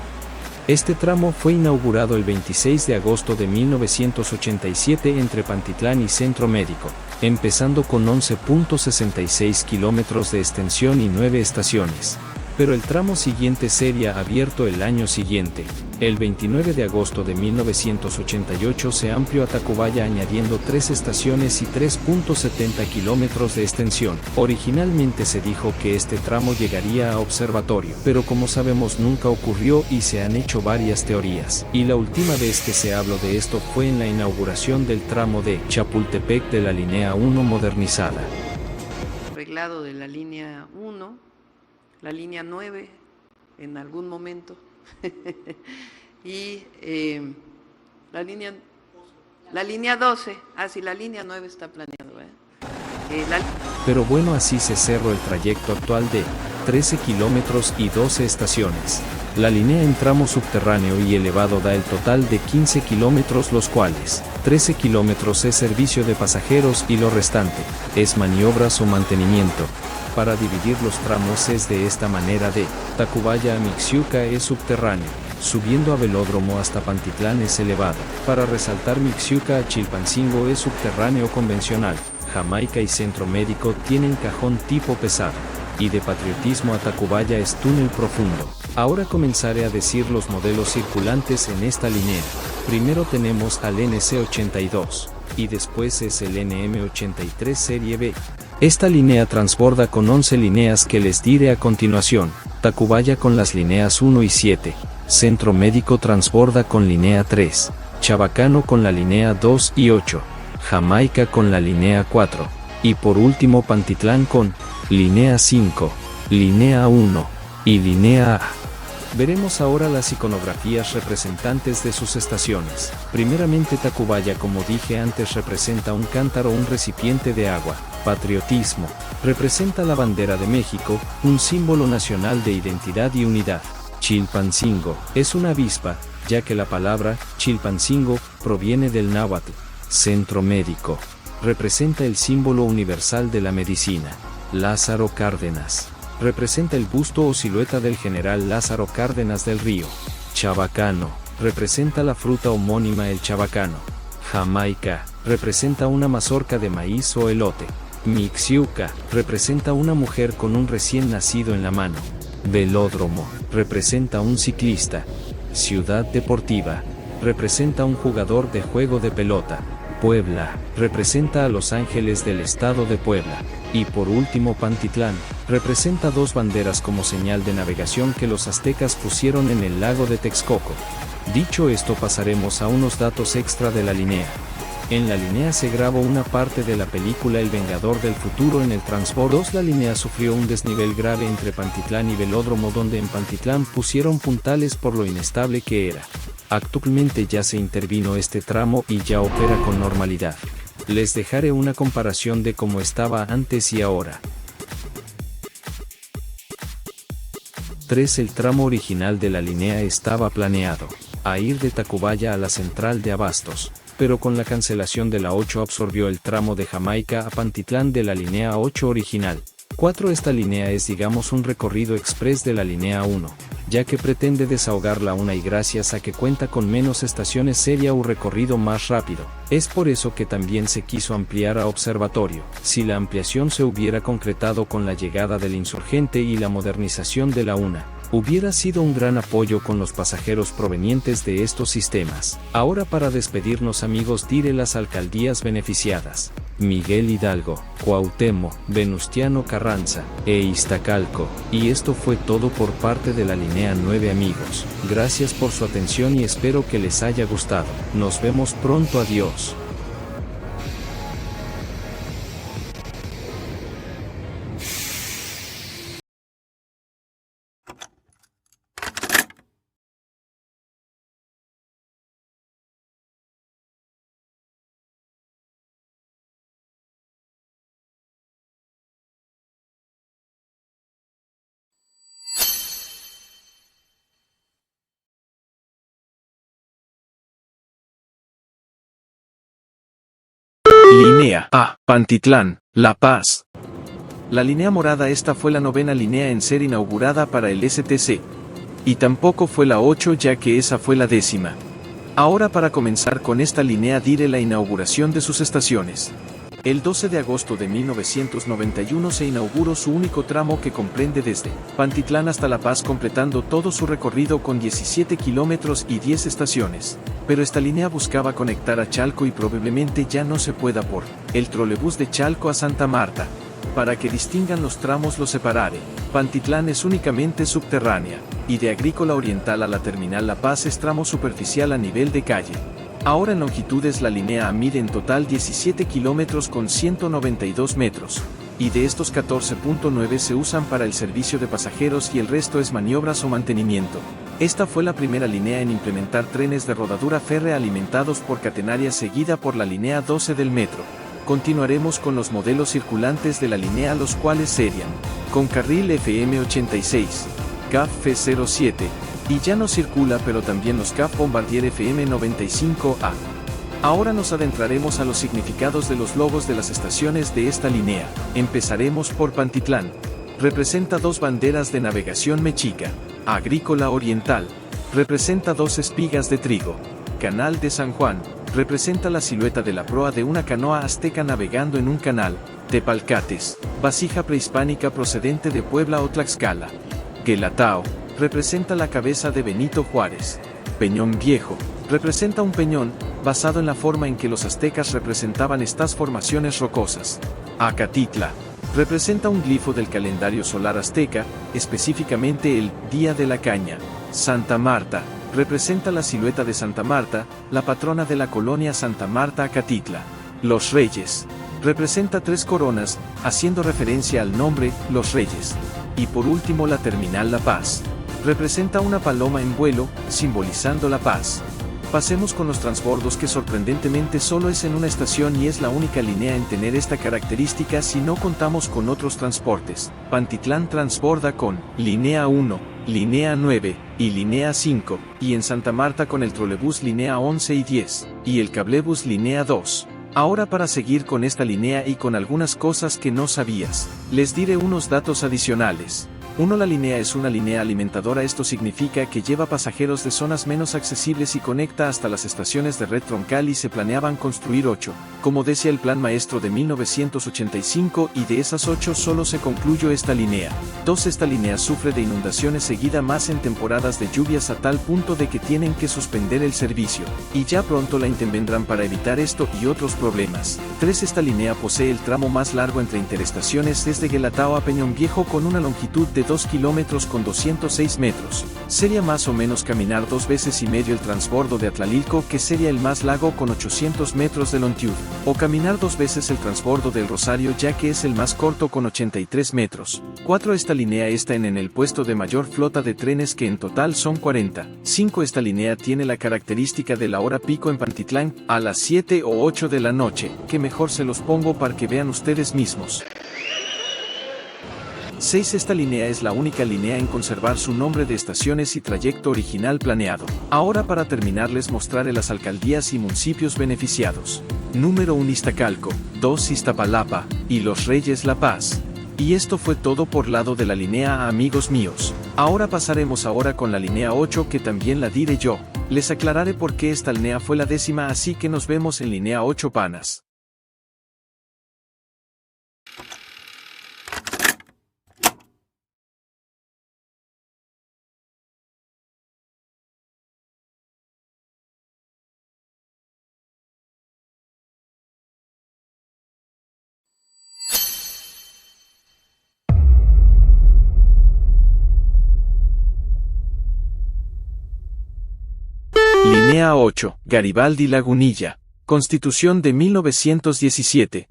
D: Este tramo fue inaugurado el 26 de agosto de 1987 entre Pantitlán y Centro Médico, empezando con 11.66 kilómetros de extensión y 9 estaciones. Pero el tramo siguiente sería abierto el año siguiente. El 29 de agosto de 1988 se amplió a Tacubaya añadiendo 3 estaciones y 3.70 kilómetros de extensión. Originalmente se dijo que este tramo llegaría a Observatorio, pero como sabemos nunca ocurrió y se han hecho varias teorías. Y la última vez que se habló de esto fue en la inauguración del tramo de Chapultepec de la línea 1 modernizada.
G: Arreglado de la línea 1. La línea 9 en algún momento y la línea 12, sí, la línea 9 está planeado.
D: Pero bueno, así se cerró el trayecto actual de 13 kilómetros y 12 estaciones. La línea en tramo subterráneo y elevado da el total de 15 kilómetros, los cuales 13 kilómetros es servicio de pasajeros y lo restante es maniobras o mantenimiento. Para dividir los tramos es de esta manera: de Tacubaya a Mixiuca es subterráneo, subiendo a Velódromo hasta Pantitlán es elevado. Para resaltar, Mixiuca a Chilpancingo es subterráneo convencional, Jamaica y Centro Médico tienen cajón tipo pesado, y de Patriotismo a Tacubaya es túnel profundo. Ahora comenzaré a decir los modelos circulantes en esta línea. Primero tenemos al NC82, y después es el NM83 Serie B. Esta línea transborda con 11 líneas que les diré a continuación. Tacubaya con las líneas 1 y 7, Centro Médico transborda con línea 3, Chabacano con la línea 2 y 8, Jamaica con la línea 4, y por último Pantitlán con línea 5, línea 1 y línea A. Veremos ahora las iconografías representantes de sus estaciones. Primeramente, Tacubaya, como dije antes, representa un cántaro, un recipiente de agua. Patriotismo representa la bandera de México, un símbolo nacional de identidad y unidad. Chilpancingo es una avispa, ya que la palabra Chilpancingo proviene del náhuatl. Centro Médico representa el símbolo universal de la medicina. Lázaro Cárdenas representa el busto o silueta del general Lázaro Cárdenas del Río. Chabacano representa la fruta homónima, el chabacano. Jamaica representa una mazorca de maíz o elote. Mixiuca representa una mujer con un recién nacido en la mano. Velódromo representa un ciclista. Ciudad Deportiva representa un jugador de juego de pelota. Puebla representa a Los Ángeles del estado de Puebla. Y por último, Pantitlán representa 2 banderas como señal de navegación que los aztecas pusieron en el lago de Texcoco. Dicho esto, pasaremos a unos datos extra de la línea. En la línea se grabó una parte de la película El Vengador del Futuro en el transbordo 2. La línea sufrió un desnivel grave entre Pantitlán y Velódromo, donde en Pantitlán pusieron puntales por lo inestable que era. Actualmente ya se intervino este tramo y ya opera con normalidad. Les dejaré una comparación de cómo estaba antes y ahora. 3. El tramo original de la línea estaba planeado a ir de Tacubaya a la central de Abastos, pero con la cancelación de la 8 absorbió el tramo de Jamaica a Pantitlán de la línea 8 original. 4. Esta línea es, digamos, un recorrido express de la línea 1, ya que pretende desahogar la 1 y gracias a que cuenta con menos estaciones sería un recorrido más rápido. Es por eso que también se quiso ampliar a Observatorio. Si la ampliación se hubiera concretado con la llegada del insurgente y la modernización de la 1, hubiera sido un gran apoyo con los pasajeros provenientes de estos sistemas. Ahora, para despedirnos, amigos, diré las alcaldías beneficiadas: Miguel Hidalgo, Cuauhtémoc, Venustiano Carranza e Iztacalco. Y esto fue todo por parte de la línea 9, amigos. Gracias por su atención y espero que les haya gustado. Nos vemos pronto, adiós. Línea A, Pantitlán, La Paz. La línea morada esta fue la 9ª línea en ser inaugurada para el STC. Y tampoco fue la 8 ya que esa fue la 10ª. Ahora para comenzar con esta línea diré la inauguración de sus estaciones. El 12 de agosto de 1991 se inauguró su único tramo que comprende desde Pantitlán hasta La Paz completando todo su recorrido con 17 kilómetros y 10 estaciones. Pero esta línea buscaba conectar a Chalco y probablemente ya no se pueda por el trolebús de Chalco a Santa Marta. Para que distingan los tramos los separaré. Pantitlán es únicamente subterránea, y de Agrícola Oriental a la Terminal La Paz es tramo superficial a nivel de calle. Ahora en longitudes la línea A mide en total 17 kilómetros con 192 metros, y de estos 14.9 se usan para el servicio de pasajeros y el resto es maniobras o mantenimiento. Esta fue la primera línea en implementar trenes de rodadura férrea alimentados por catenaria seguida por la línea 12 del metro. Continuaremos con los modelos circulantes de la línea los cuales serían, con carril FM 86, CAF F07, y ya no circula pero también los CAF Bombardier FM 95A. Ahora nos adentraremos a los significados de los logos de las estaciones de esta línea. Empezaremos por Pantitlán. Representa 2 banderas de navegación mexica. Agrícola Oriental. Representa 2 espigas de trigo. Canal de San Juan. Representa la silueta de la proa de una canoa azteca navegando en un canal. Tepalcates. Vasija prehispánica procedente de Puebla o Tlaxcala. Guelatao. Representa la cabeza de Benito Juárez. Peñón Viejo. Representa un peñón, basado en la forma en que los aztecas representaban estas formaciones rocosas. Acatitla. Representa un glifo del calendario solar azteca, específicamente el Día de la Caña. Santa Marta. Representa la silueta de Santa Marta, la patrona de la colonia Santa Marta Acatitla. Los Reyes. Representa 3 coronas, haciendo referencia al nombre, Los Reyes. Y por último la Terminal La Paz. Representa una paloma en vuelo, simbolizando la paz. Pasemos con los transbordos que sorprendentemente solo es en una estación y es la única línea en tener esta característica si no contamos con otros transportes. Pantitlán transborda con Línea 1, Línea 9 y Línea 5, y en Santa Marta con el trolebús Línea 11 y 10, y el cablebús Línea 2. Ahora para seguir con esta línea y con algunas cosas que no sabías, les diré unos datos adicionales. 1. La línea es una línea alimentadora, esto significa que lleva pasajeros de zonas menos accesibles y conecta hasta las estaciones de red troncal y se planeaban construir 8, como decía el Plan Maestro de 1985 y de esas 8 solo se concluyó esta línea. 2. Esta línea sufre de inundaciones seguida más en temporadas de lluvias a tal punto de que tienen que suspender el servicio, y ya pronto la intervendrán para evitar esto y otros problemas. 3. Esta línea posee el tramo más largo entre interestaciones desde Guelatao a Peñón Viejo con una longitud de 2 kilómetros con 206 metros. Sería más o menos caminar 2 veces y medio el transbordo de Atlalilco, que sería el más largo con 800 metros de longitud, o caminar 2 veces el transbordo del Rosario ya que es el más corto con 83 metros. 4. Esta línea está en el puesto de mayor flota de trenes que en total son 40. 5. Esta línea tiene la característica de la hora pico en Pantitlán, a las 7 o 8 de la noche, que mejor se los pongo para que vean ustedes mismos. 6. Esta línea es la única línea en conservar su nombre de estaciones y trayecto original planeado. Ahora para terminar les mostraré las alcaldías y municipios beneficiados. Número 1 Iztacalco, 2 Iztapalapa, y Los Reyes La Paz. Y esto fue todo por lado de la línea A, amigos míos. Ahora pasaremos con la línea 8 que también la diré yo. Les aclararé por qué esta línea fue la 10ª, así que nos vemos en línea 8 panas. Línea 8, Garibaldi Lagunilla. Constitución de 1917.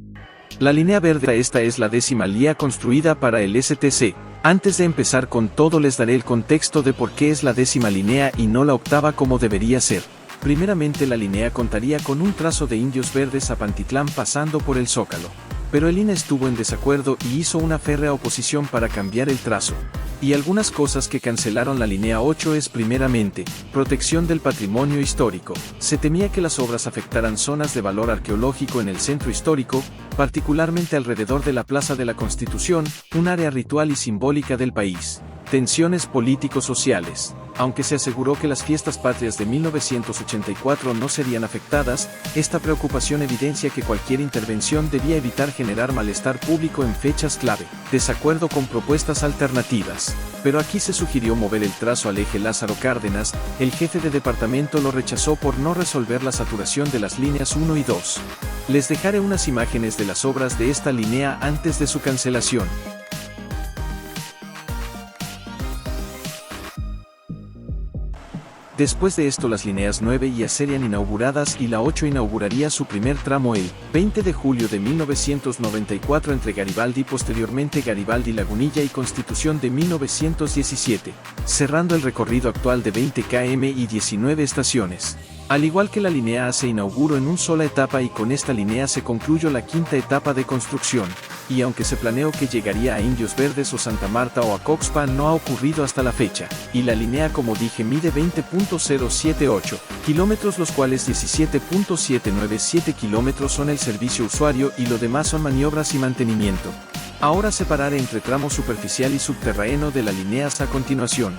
D: La línea verde esta es la 10ª línea construida para el STC. Antes de empezar con todo les daré el contexto de por qué es la 10ª línea y no la 8ª como debería ser. Primeramente la línea contaría con un trazo de Indios Verdes a Pantitlán pasando por el Zócalo. Pero el INE estuvo en desacuerdo y hizo una férrea oposición para cambiar el trazo.
A: Y algunas cosas que cancelaron la línea 8 es primeramente, protección del patrimonio histórico. Se temía que las obras afectaran zonas de valor arqueológico en el centro histórico, particularmente alrededor de la Plaza de la Constitución, un área ritual y simbólica del país. Tensiones político-sociales. Aunque se aseguró que las fiestas patrias de 1984 no serían afectadas, esta preocupación evidencia que cualquier intervención debía evitar generar malestar público en fechas clave. Desacuerdo con propuestas alternativas. Pero aquí se sugirió mover el trazo al eje Lázaro Cárdenas, el jefe de departamento lo rechazó por no resolver la saturación de las líneas 1 y 2. Les dejaré unas imágenes de las obras de esta línea antes de su cancelación. Después de esto las líneas 9 y A serían inauguradas y la 8 inauguraría su primer tramo el 20 de julio de 1994 entre Garibaldi, posteriormente Garibaldi Lagunilla y Constitución de 1917, cerrando el recorrido actual de 20 km y 19 estaciones. Al igual que la línea A se inauguró en una sola etapa y con esta línea se concluyó la quinta etapa de construcción, y aunque se planeó que llegaría a Indios Verdes o Santa Marta o a Coxpa no ha ocurrido hasta la fecha, y la línea como dije mide 20.078 kilómetros, los cuales 17.797 kilómetros son el servicio usuario y lo demás son maniobras y mantenimiento. Ahora separar entre tramo superficial y subterráneo de la línea a continuación.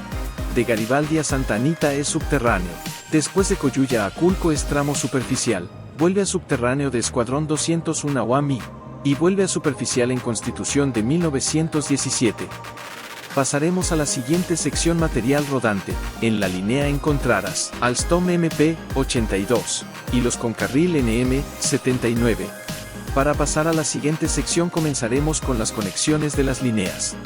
A: De Garibaldi a Santa Anita es subterráneo. Después de Coyuya a Culco es tramo superficial, vuelve a subterráneo de Escuadrón 201 a Huami, y vuelve a superficial en Constitución de 1917. Pasaremos a la siguiente sección material rodante. En la línea encontrarás Alstom MP 82 y los con carril NM 79. Para pasar a la siguiente sección comenzaremos con las conexiones de las líneas.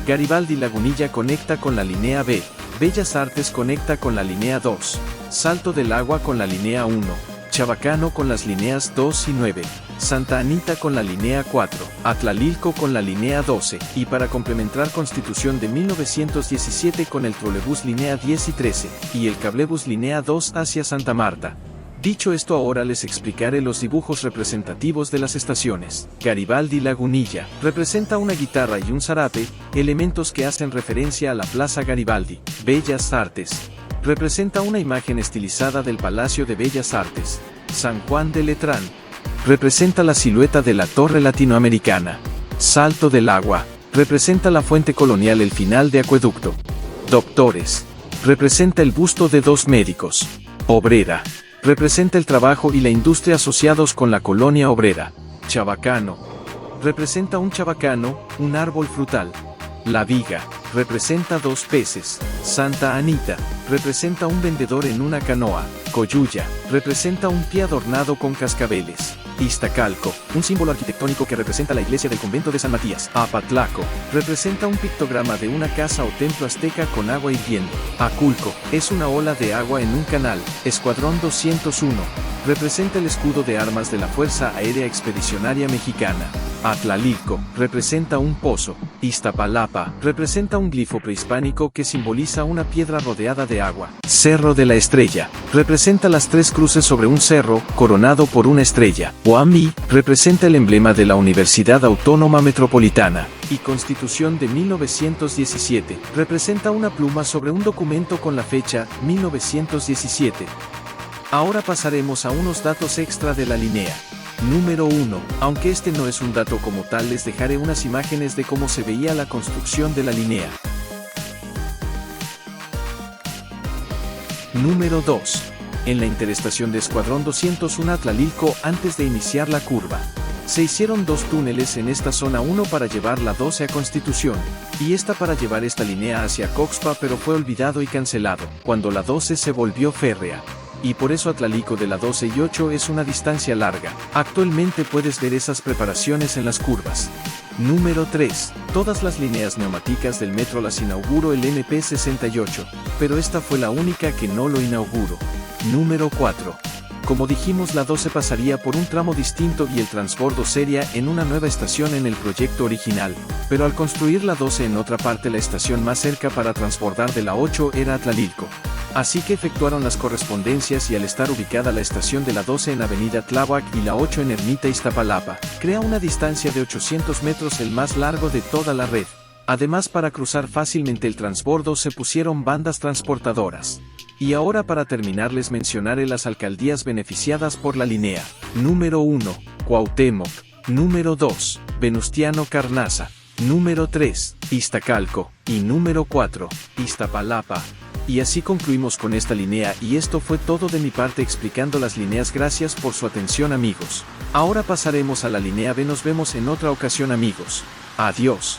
A: Garibaldi Lagunilla conecta con la línea B, Bellas Artes conecta con la línea 2, Salto del Agua con la línea 1, Chabacano con las líneas 2 y 9, Santa Anita con la línea 4, Atlalilco con la línea 12, y para complementar Constitución de 1917 con el trolebús línea 10 y 13, y el cablebús línea 2 hacia Santa Marta. Dicho esto, ahora les explicaré los dibujos representativos de las estaciones. Garibaldi Lagunilla representa una guitarra y un zarape, elementos que hacen referencia a la Plaza Garibaldi. Bellas Artes representa una imagen estilizada del Palacio de Bellas Artes. San Juan de Letrán representa la silueta de la Torre Latinoamericana. Salto del Agua representa la fuente colonial, el final de acueducto. Doctores representa el busto de dos médicos. Obrera representa el trabajo y la industria asociados con la colonia obrera. Chabacano representa un chabacano, un árbol frutal. La Viga representa dos peces. Santa Anita representa un vendedor en una canoa. Coyuya representa un pie adornado con cascabeles. Iztacalco, un símbolo arquitectónico que representa la iglesia del convento de San Matías. Apatlaco representa un pictograma de una casa o templo azteca con agua hirviendo. Aculco es una ola de agua en un canal. Escuadrón 201 representa el escudo de armas de la Fuerza Aérea Expedicionaria Mexicana. Atlalilco representa un pozo. Iztapalapa representa un glifo prehispánico que simboliza una piedra rodeada de agua. Cerro de la Estrella representa las tres cruces sobre un cerro, coronado por una estrella. Huami representa el emblema de la Universidad Autónoma Metropolitana. Y Constitución de 1917 representa una pluma sobre un documento con la fecha 1917. Ahora pasaremos a unos datos extra de la línea. Número 1. Aunque este no es un dato como tal, les dejaré unas imágenes de cómo se veía la construcción de la línea. Número 2. En la interestación de Escuadrón 201 Atlalilco, antes de iniciar la curva, se hicieron dos túneles en esta zona, uno para llevar la 12 a Constitución, y esta para llevar esta línea hacia Coxpa, pero fue olvidado y cancelado, cuando la 12 se volvió férrea. Y por eso Atlalilco de la 12 y 8 es una distancia larga. Actualmente puedes ver esas preparaciones en las curvas. Número 3. Todas las líneas neumáticas del metro las inauguró el NP 68, pero esta fue la única que no lo inauguró. Número 4. Como dijimos, la 12 pasaría por un tramo distinto y el transbordo sería en una nueva estación en el proyecto original, pero al construir la 12 en otra parte, la estación más cerca para transbordar de la 8 era Atlalilco. Así que efectuaron las correspondencias y al estar ubicada la estación de la 12 en Avenida Tláhuac y la 8 en Ermita Iztapalapa, crea una distancia de 800 metros, el más largo de toda la red.
F: Además, para cruzar fácilmente el transbordo se pusieron bandas transportadoras. Y ahora, para terminar, les mencionaré las alcaldías beneficiadas por la línea. Número 1, Cuauhtémoc. Número 2, Venustiano Carranza. Número 3, Iztacalco. Y número 4, Iztapalapa. Y así concluimos con esta línea, y esto fue todo de mi parte explicando las líneas. Gracias por su atención, amigos. Ahora pasaremos a la línea B. Nos vemos en otra ocasión, amigos. Adiós.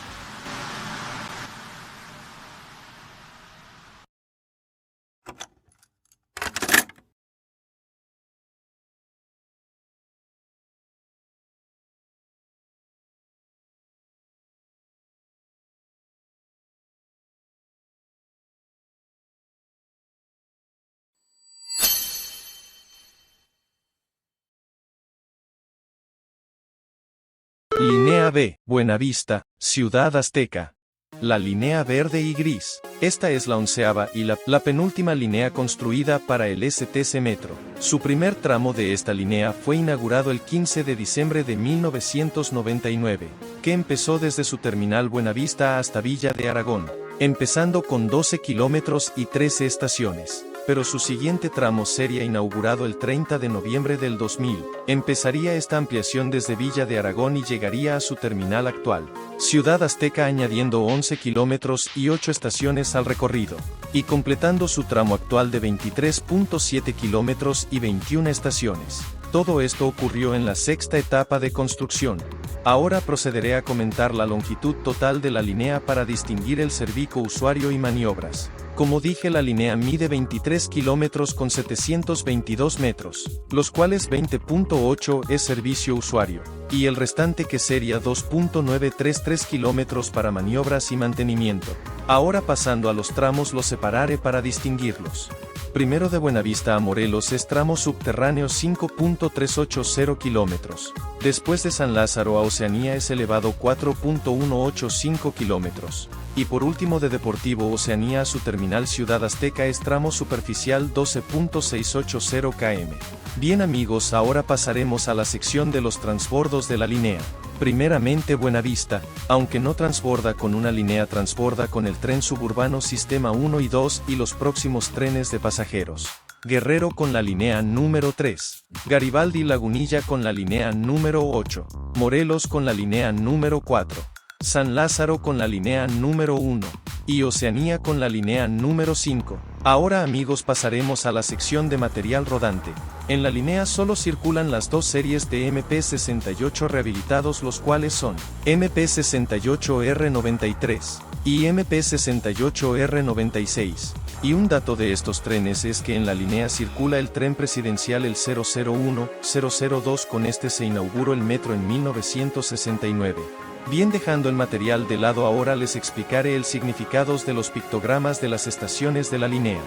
F: Línea B, Buenavista, Ciudad Azteca. La línea verde y gris. Esta es la 11ª y la penúltima línea construida para el STC Metro. Su primer tramo de esta línea fue inaugurado el 15 de diciembre de 1999, que empezó desde su terminal Buenavista hasta Villa de Aragón, empezando con 12 kilómetros y 13 estaciones. Pero su siguiente tramo sería inaugurado el 30 de noviembre del 2000. Empezaría esta ampliación desde Villa de Aragón y llegaría a su terminal actual, Ciudad Azteca, añadiendo 11 kilómetros y 8 estaciones al recorrido, y completando su tramo actual de 23.7 kilómetros y 21 estaciones. Todo esto ocurrió en la sexta etapa de construcción. Ahora procederé a comentar la longitud total de la línea para distinguir el servicio usuario y maniobras. Como dije, la línea mide 23 kilómetros con 722 metros, los cuales 20.8 es servicio usuario, y el restante, que sería 2.933 kilómetros, para maniobras y mantenimiento. Ahora, pasando a los tramos, los separaré para distinguirlos. Primero, de Buenavista a Morelos es tramo subterráneo 5.380 kilómetros. Después, de San Lázaro a Oceanía es elevado 4.185 kilómetros. Y por último, de Deportivo Oceanía a su terminal Ciudad Azteca es tramo superficial 12.680 km. Bien, amigos, ahora pasaremos a la sección de los transbordos de la línea. Primeramente, Buenavista, aunque no transborda con una línea, transborda con el tren suburbano Sistema 1 y 2 y los próximos trenes de pasajeros. Guerrero con la línea número 3, Garibaldi Lagunilla con la línea número 8, Morelos con la línea número 4, San Lázaro con la línea número 1, y Oceanía con la línea número 5. Ahora, amigos, pasaremos a la sección de material rodante. En la línea solo circulan las dos series de MP68 rehabilitados, los cuales son MP68R93 y MP68R96. Y un dato de estos trenes es que en la línea circula el tren presidencial el 001-002. Con este se inauguró el metro en 1969. Bien, dejando el material de lado, ahora les explicaré el significado de los pictogramas de las estaciones de la línea.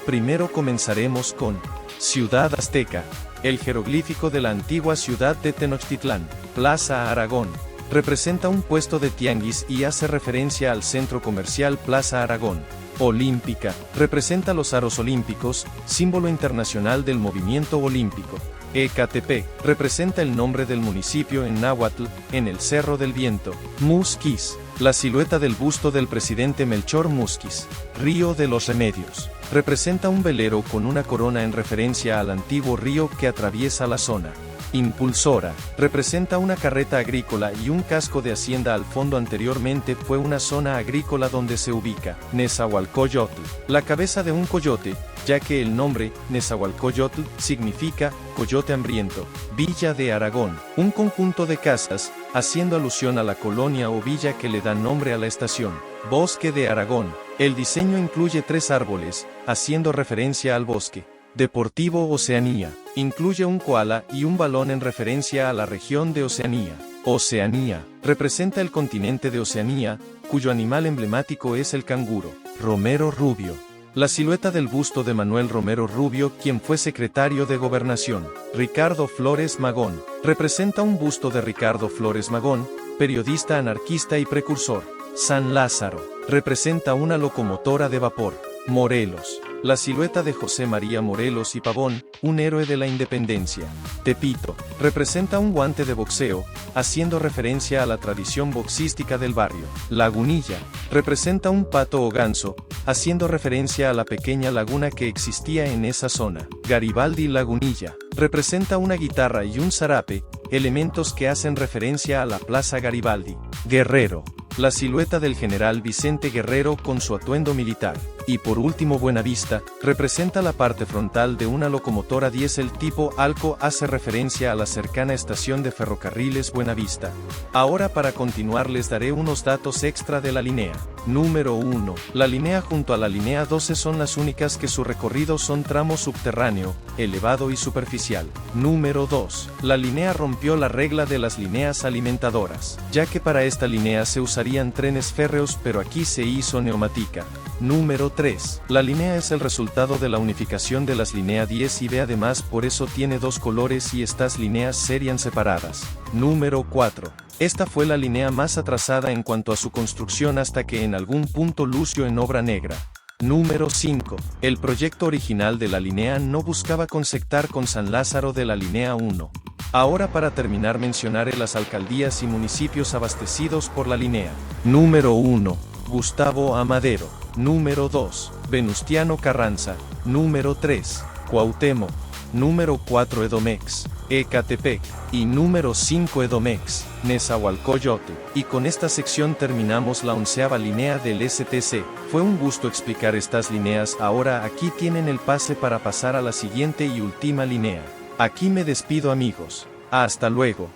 F: Primero comenzaremos con Ciudad Azteca. El jeroglífico de la antigua ciudad de Tenochtitlán, Plaza Aragón, representa un puesto de tianguis y hace referencia al centro comercial Plaza Aragón. Olímpica, representa los aros olímpicos, símbolo internacional del movimiento olímpico. Ecatepec, representa el nombre del municipio en náhuatl, en el Cerro del Viento. Musquis, la silueta del busto del presidente Melchor Musquis. Río de los Remedios, representa un velero con una corona en referencia al antiguo río que atraviesa la zona. Impulsora, representa una carreta agrícola y un casco de hacienda al fondo. Anteriormente fue una zona agrícola donde se ubica Nezahualcóyotl, la cabeza de un coyote, ya que el nombre Nezahualcóyotl significa coyote hambriento. Villa de Aragón, un conjunto de casas, haciendo alusión a la colonia o villa que le da nombre a la estación. Bosque de Aragón, el diseño incluye 3 árboles, haciendo referencia al bosque. Deportivo Oceanía, incluye un koala y un balón en referencia a la región de Oceanía. Oceanía, representa el continente de Oceanía, cuyo animal emblemático es el canguro. Romero Rubio, la silueta del busto de Manuel Romero Rubio, quien fue secretario de Gobernación. Ricardo Flores Magón, representa un busto de Ricardo Flores Magón, periodista anarquista y precursor. San Lázaro, representa una locomotora de vapor. Morelos, La silueta de José María Morelos y Pavón, un héroe de la independencia. Tepito, representa un guante de boxeo, haciendo referencia a la tradición boxística del barrio. Lagunilla, representa un pato o ganso, haciendo referencia a la pequeña laguna que existía en esa zona. Garibaldi Lagunilla, representa una guitarra y un zarape, elementos que hacen referencia a la Plaza Garibaldi. Guerrero, la silueta del general Vicente Guerrero con su atuendo militar. Y por último Buenavista, representa la parte frontal de una locomotora diésel tipo Alco, hace referencia a la cercana estación de ferrocarriles Buenavista. Ahora para continuar les daré unos datos extra de la línea. Número 1. La línea junto a la línea 12 son las únicas que su recorrido son tramo subterráneo, elevado y superficial. Número 2. La línea rompió la regla de las líneas alimentadoras, ya que para esta línea se usarían trenes férreos pero aquí se hizo neumática. Número 3. La línea es el resultado de la unificación de las líneas 10 y B, además por eso tiene dos colores y estas líneas serían separadas. Número 4. Esta fue la línea más atrasada en cuanto a su construcción hasta que en algún punto lució en obra negra. Número 5. El proyecto original de la línea no buscaba conectar con San Lázaro de la línea 1. Ahora para terminar mencionaré las alcaldías y municipios abastecidos por la línea. Número 1. Gustavo Amadero. Número 2. Venustiano Carranza. Número 3. Cuauhtémoc. Número 4. Edomex, Ecatepec. Y número 5. Edomex, Nezahualcóyotl. Y con esta sección terminamos la 11ª línea del STC. Fue un gusto explicar estas líneas. Ahora aquí tienen el pase para pasar a la siguiente y última línea. Aquí me despido amigos. Hasta luego.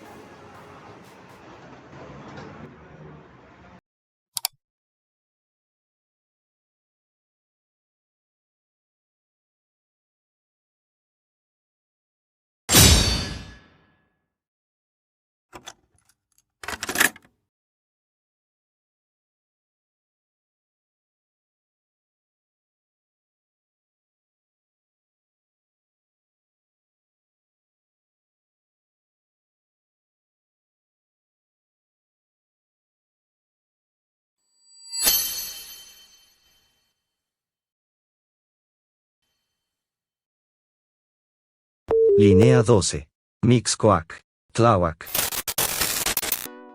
C: Línea 12. Mixcoac, Tláhuac.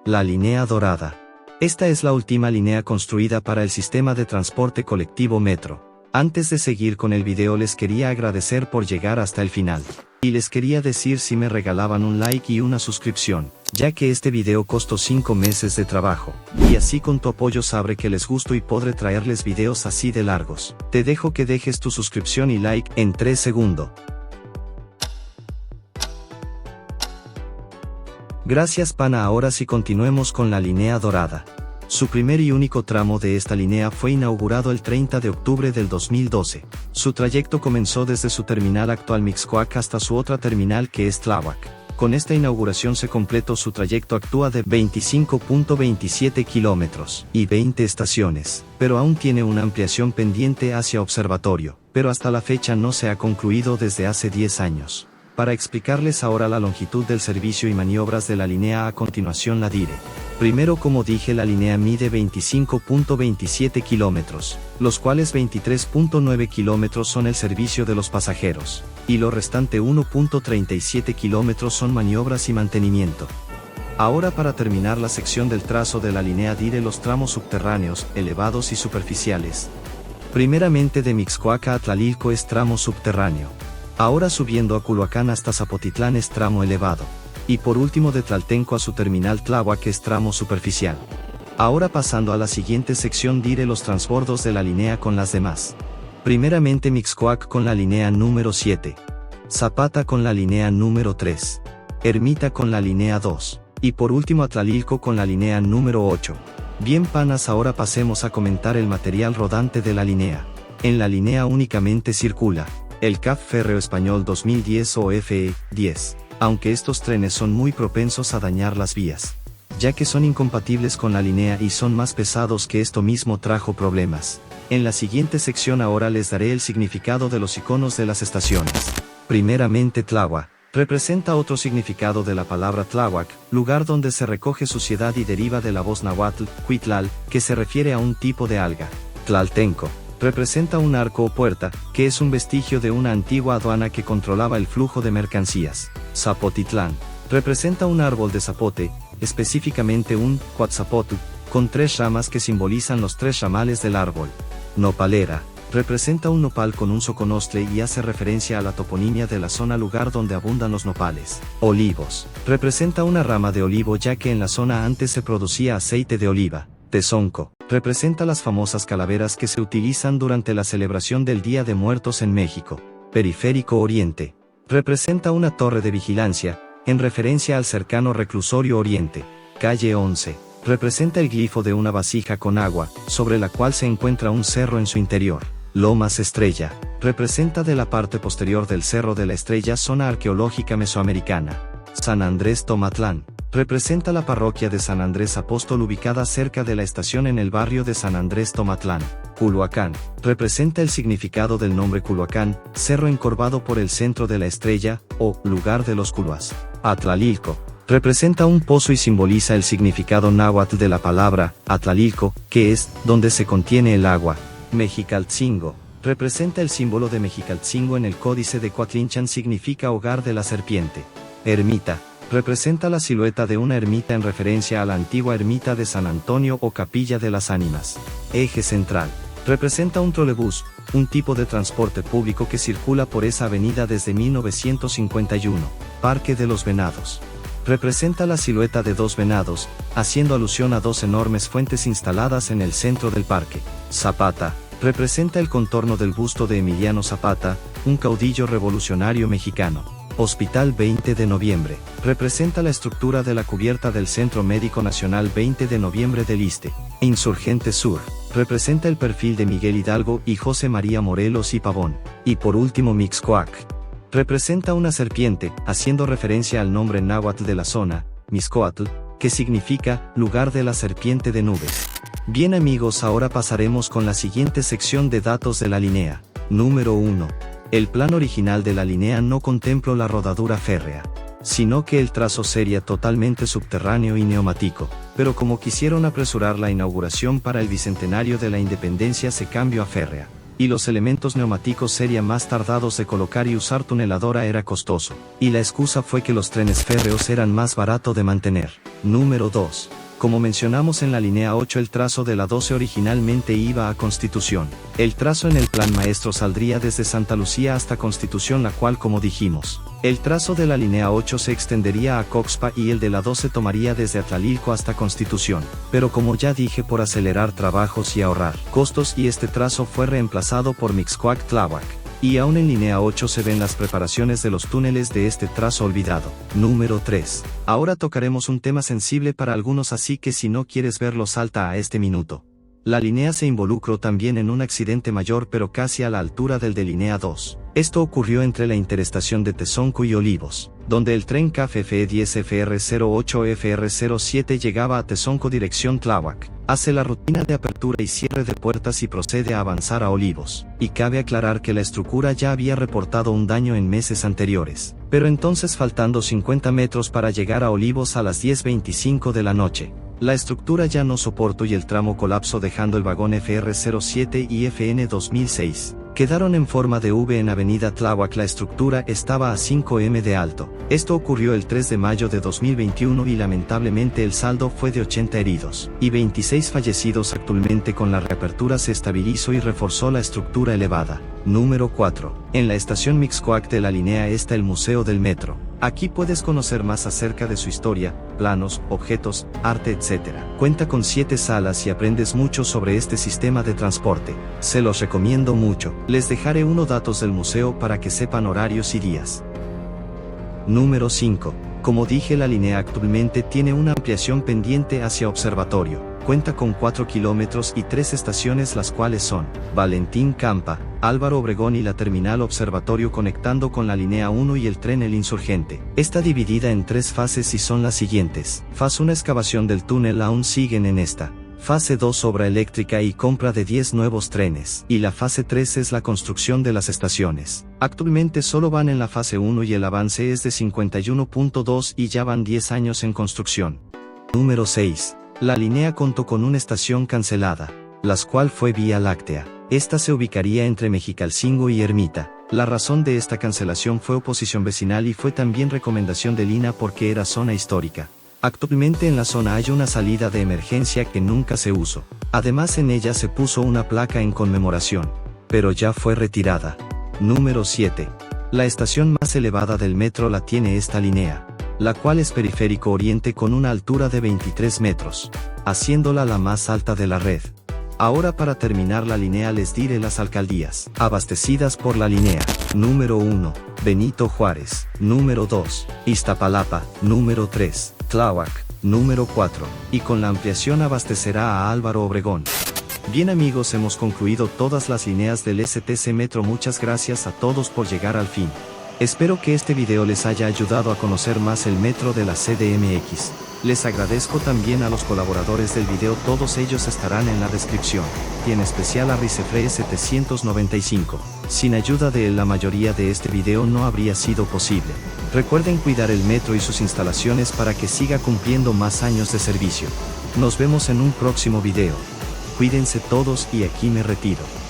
C: La línea dorada. Esta es la última línea construida para el sistema de transporte colectivo Metro. Antes de seguir con el video les quería agradecer por llegar hasta el final. Y les quería decir si me regalaban un like y una suscripción, ya que este video costó 5 meses de trabajo. Y así con tu apoyo sabré que les gusto y podré traerles videos así de largos. Te dejo que dejes tu suscripción y like en 3 segundos. Gracias pana. Ahora sí continuemos con la línea dorada. Su primer y único tramo de esta línea fue inaugurado el 30 de octubre del 2012. Su trayecto comenzó desde su terminal actual Mixcoac hasta su otra terminal que es Tláhuac. Con esta inauguración se completó su trayecto actual de 25.27 kilómetros y 20 estaciones, pero aún tiene una ampliación pendiente hacia Observatorio, pero hasta la fecha no se ha concluido desde hace 10 años. Para explicarles ahora la longitud del servicio y maniobras de la línea a continuación la diré. Primero, como dije, la línea mide 25.27 kilómetros, los cuales 23.9 kilómetros son el servicio de los pasajeros, y lo restante 1.37 kilómetros son maniobras y mantenimiento. Ahora para terminar la sección del trazo de la línea diré los tramos subterráneos, elevados y superficiales. Primeramente de Mixcoac a Tlalilco es tramo subterráneo. Ahora subiendo a Culhuacán hasta Zapotitlán es tramo elevado. Y por último de Tlaltenco a su terminal Tláhuac es tramo superficial. Ahora pasando a la siguiente sección diré los transbordos de la línea con las demás. Primeramente Mixcoac con la línea número 7. Zapata con la línea número 3. Ermita con la línea 2. Y por último a Tlalilco con la línea número 8. Bien panas, ahora pasemos a comentar el material rodante de la línea. En la línea únicamente circula el CAF Férreo Español 2010 o FE10, aunque estos trenes son muy propensos a dañar las vías, ya que son incompatibles con la línea y son más pesados, que esto mismo trajo problemas. En la siguiente sección ahora les daré el significado de los iconos de las estaciones. Primeramente Tláhuac. Representa otro significado de la palabra Tláhuac, lugar donde se recoge suciedad y deriva de la voz náhuatl, Cuitlal, que se refiere a un tipo de alga. Tlaltenco. representa un arco o puerta, que es un vestigio de una antigua aduana que controlaba el flujo de mercancías. Zapotitlán, representa un árbol de zapote, específicamente un Quetzalcóatl, con 3 ramas que simbolizan los 3 ramales del árbol. Nopalera, representa un nopal con un soconostle y hace referencia a la toponimia de la zona lugar donde abundan los nopales. Olivos, representa una rama de olivo ya que en la zona antes se producía aceite de oliva. Tezonco, representa las famosas calaveras que se utilizan durante la celebración del Día de Muertos en México. Periférico Oriente, representa una torre de vigilancia, en referencia al cercano reclusorio Oriente. Calle 11, representa el glifo de una vasija con agua, sobre la cual se encuentra un cerro en su interior. Lomas Estrella, representa de la parte posterior del Cerro de la Estrella zona arqueológica mesoamericana. San Andrés Tomatlán, representa la parroquia de San Andrés Apóstol ubicada cerca de la estación en el barrio de San Andrés Tomatlán. Culhuacán, representa el significado del nombre Culhuacán, cerro encorvado por el centro de la estrella, o lugar de los culuas. Atlalilco, representa un pozo y simboliza el significado náhuatl de la palabra Atlalilco, que es donde se contiene el agua. Mexicaltzingo, representa el símbolo de Mexicaltzingo en el códice de Coatlinchan, significa hogar de la serpiente. Ermita, representa la silueta de una ermita en referencia a la antigua ermita de San Antonio o Capilla de las Ánimas. Eje Central, representa un trolebús, un tipo de transporte público que circula por esa avenida desde 1951. Parque de los Venados, representa la silueta de 2 venados, haciendo alusión a 2 enormes fuentes instaladas en el centro del parque. Zapata, representa el contorno del busto de Emiliano Zapata, un caudillo revolucionario mexicano. Hospital 20 de Noviembre, representa la estructura de la cubierta del Centro Médico Nacional 20 de Noviembre del Iste. Insurgente Sur, representa el perfil de Miguel Hidalgo y José María Morelos y Pavón. Y por último Mixcoac, representa una serpiente, haciendo referencia al nombre náhuatl de la zona, Mixcoatl, que significa lugar de la serpiente de nubes. Bien amigos, ahora pasaremos con la siguiente sección de datos de la línea. Número 1. El plan original de la línea no contempló la rodadura férrea, sino que el trazo sería totalmente subterráneo y neumático, pero como quisieron apresurar la inauguración para el bicentenario de la independencia se cambió a férrea, y los elementos neumáticos serían más tardados de colocar y usar tuneladora era costoso, y la excusa fue que los trenes férreos eran más barato de mantener. Número 2. Como mencionamos en la línea 8, el trazo de la 12 originalmente iba a Constitución. El trazo en el plan maestro saldría desde Santa Lucía hasta Constitución, la cual, como dijimos, el trazo de la línea 8 se extendería a Coxpa y el de la 12 tomaría desde Atlalilco hasta Constitución. Pero como ya dije, por acelerar trabajos y ahorrar costos, y este trazo fue reemplazado por Mixcoac Tláhuac. Y aún en línea 8 se ven las preparaciones de los túneles de este trazo olvidado. Número 3. Ahora tocaremos un tema sensible para algunos, así que si no quieres verlo salta a este minuto. La línea se involucró también en un accidente mayor, pero casi a la altura del de línea 2. Esto ocurrió entre la interestación de Tezonco y Olivos, donde el tren KFFE 10 FR08 FR07 llegaba a Tezonco dirección Tláhuac, hace la rutina de apertura y cierre de puertas y procede a avanzar a Olivos. Y cabe aclarar que la estructura ya había reportado un daño en meses anteriores, pero entonces, faltando 50 metros para llegar a Olivos a las 10:25 de la noche, la estructura ya no soportó y el tramo colapsó, dejando el vagón FR07 y FN 2006. Quedaron en forma de V en Avenida Tláhuac. La estructura estaba a 5 m de alto. Esto ocurrió el 3 de mayo de 2021 y lamentablemente el saldo fue de 80 heridos y 26 fallecidos. Actualmente, con la reapertura se estabilizó y reforzó la estructura elevada. Número 4. En la estación Mixcoac de la línea está el Museo del Metro. Aquí puedes conocer más acerca de su historia, planos, objetos, arte, etc. Cuenta con 7 salas y aprendes mucho sobre este sistema de transporte. Se los recomiendo mucho. Les dejaré datos del museo para que sepan horarios y días. Número 5. Como dije, la línea actualmente tiene una ampliación pendiente hacia Observatorio. Cuenta con 4 kilómetros y 3 estaciones, las cuales son Valentín Campa, Álvaro Obregón y la terminal Observatorio, conectando con la línea 1 y el tren El Insurgente. Está dividida en 3 fases y son las siguientes. Fase 1, excavación del túnel, aún siguen en esta. Fase 2, obra eléctrica y compra de 10 nuevos trenes. Y la fase 3 es la construcción de las estaciones. Actualmente solo van en la fase 1 y el avance es de 51.2 y ya van 10 años en construcción. Número 6. La línea contó con una estación cancelada. las cual fue Vía Láctea. Esta se ubicaría entre Mexicalcingo y Ermita. La razón de esta cancelación fue oposición vecinal y fue también recomendación de Lina porque era zona histórica. Actualmente en la zona hay una salida de emergencia que nunca se usó. Además en ella se puso una placa en conmemoración, pero ya fue retirada. Número 7. La estación más elevada del metro la tiene esta línea, la cual es Periférico Oriente con una altura de 23 metros, haciéndola la más alta de la red. Ahora para terminar la línea les diré las alcaldías abastecidas por la línea. Número 1, Benito Juárez. Número 2, Iztapalapa. Número 3, Tláhuac. Número 4, y con la ampliación abastecerá a Álvaro Obregón. Bien amigos, hemos concluido todas las líneas del STC Metro. Muchas gracias a todos por llegar al fin. Espero que este video les haya ayudado a conocer más el metro de la CDMX. Les agradezco también a los colaboradores del video, todos ellos estarán en la descripción, y en especial a Ricefre 795. Sin ayuda de él la mayoría de este video no habría sido posible. Recuerden cuidar el metro y sus instalaciones para que siga cumpliendo más años de servicio. Nos vemos en un próximo video. Cuídense todos y aquí me retiro.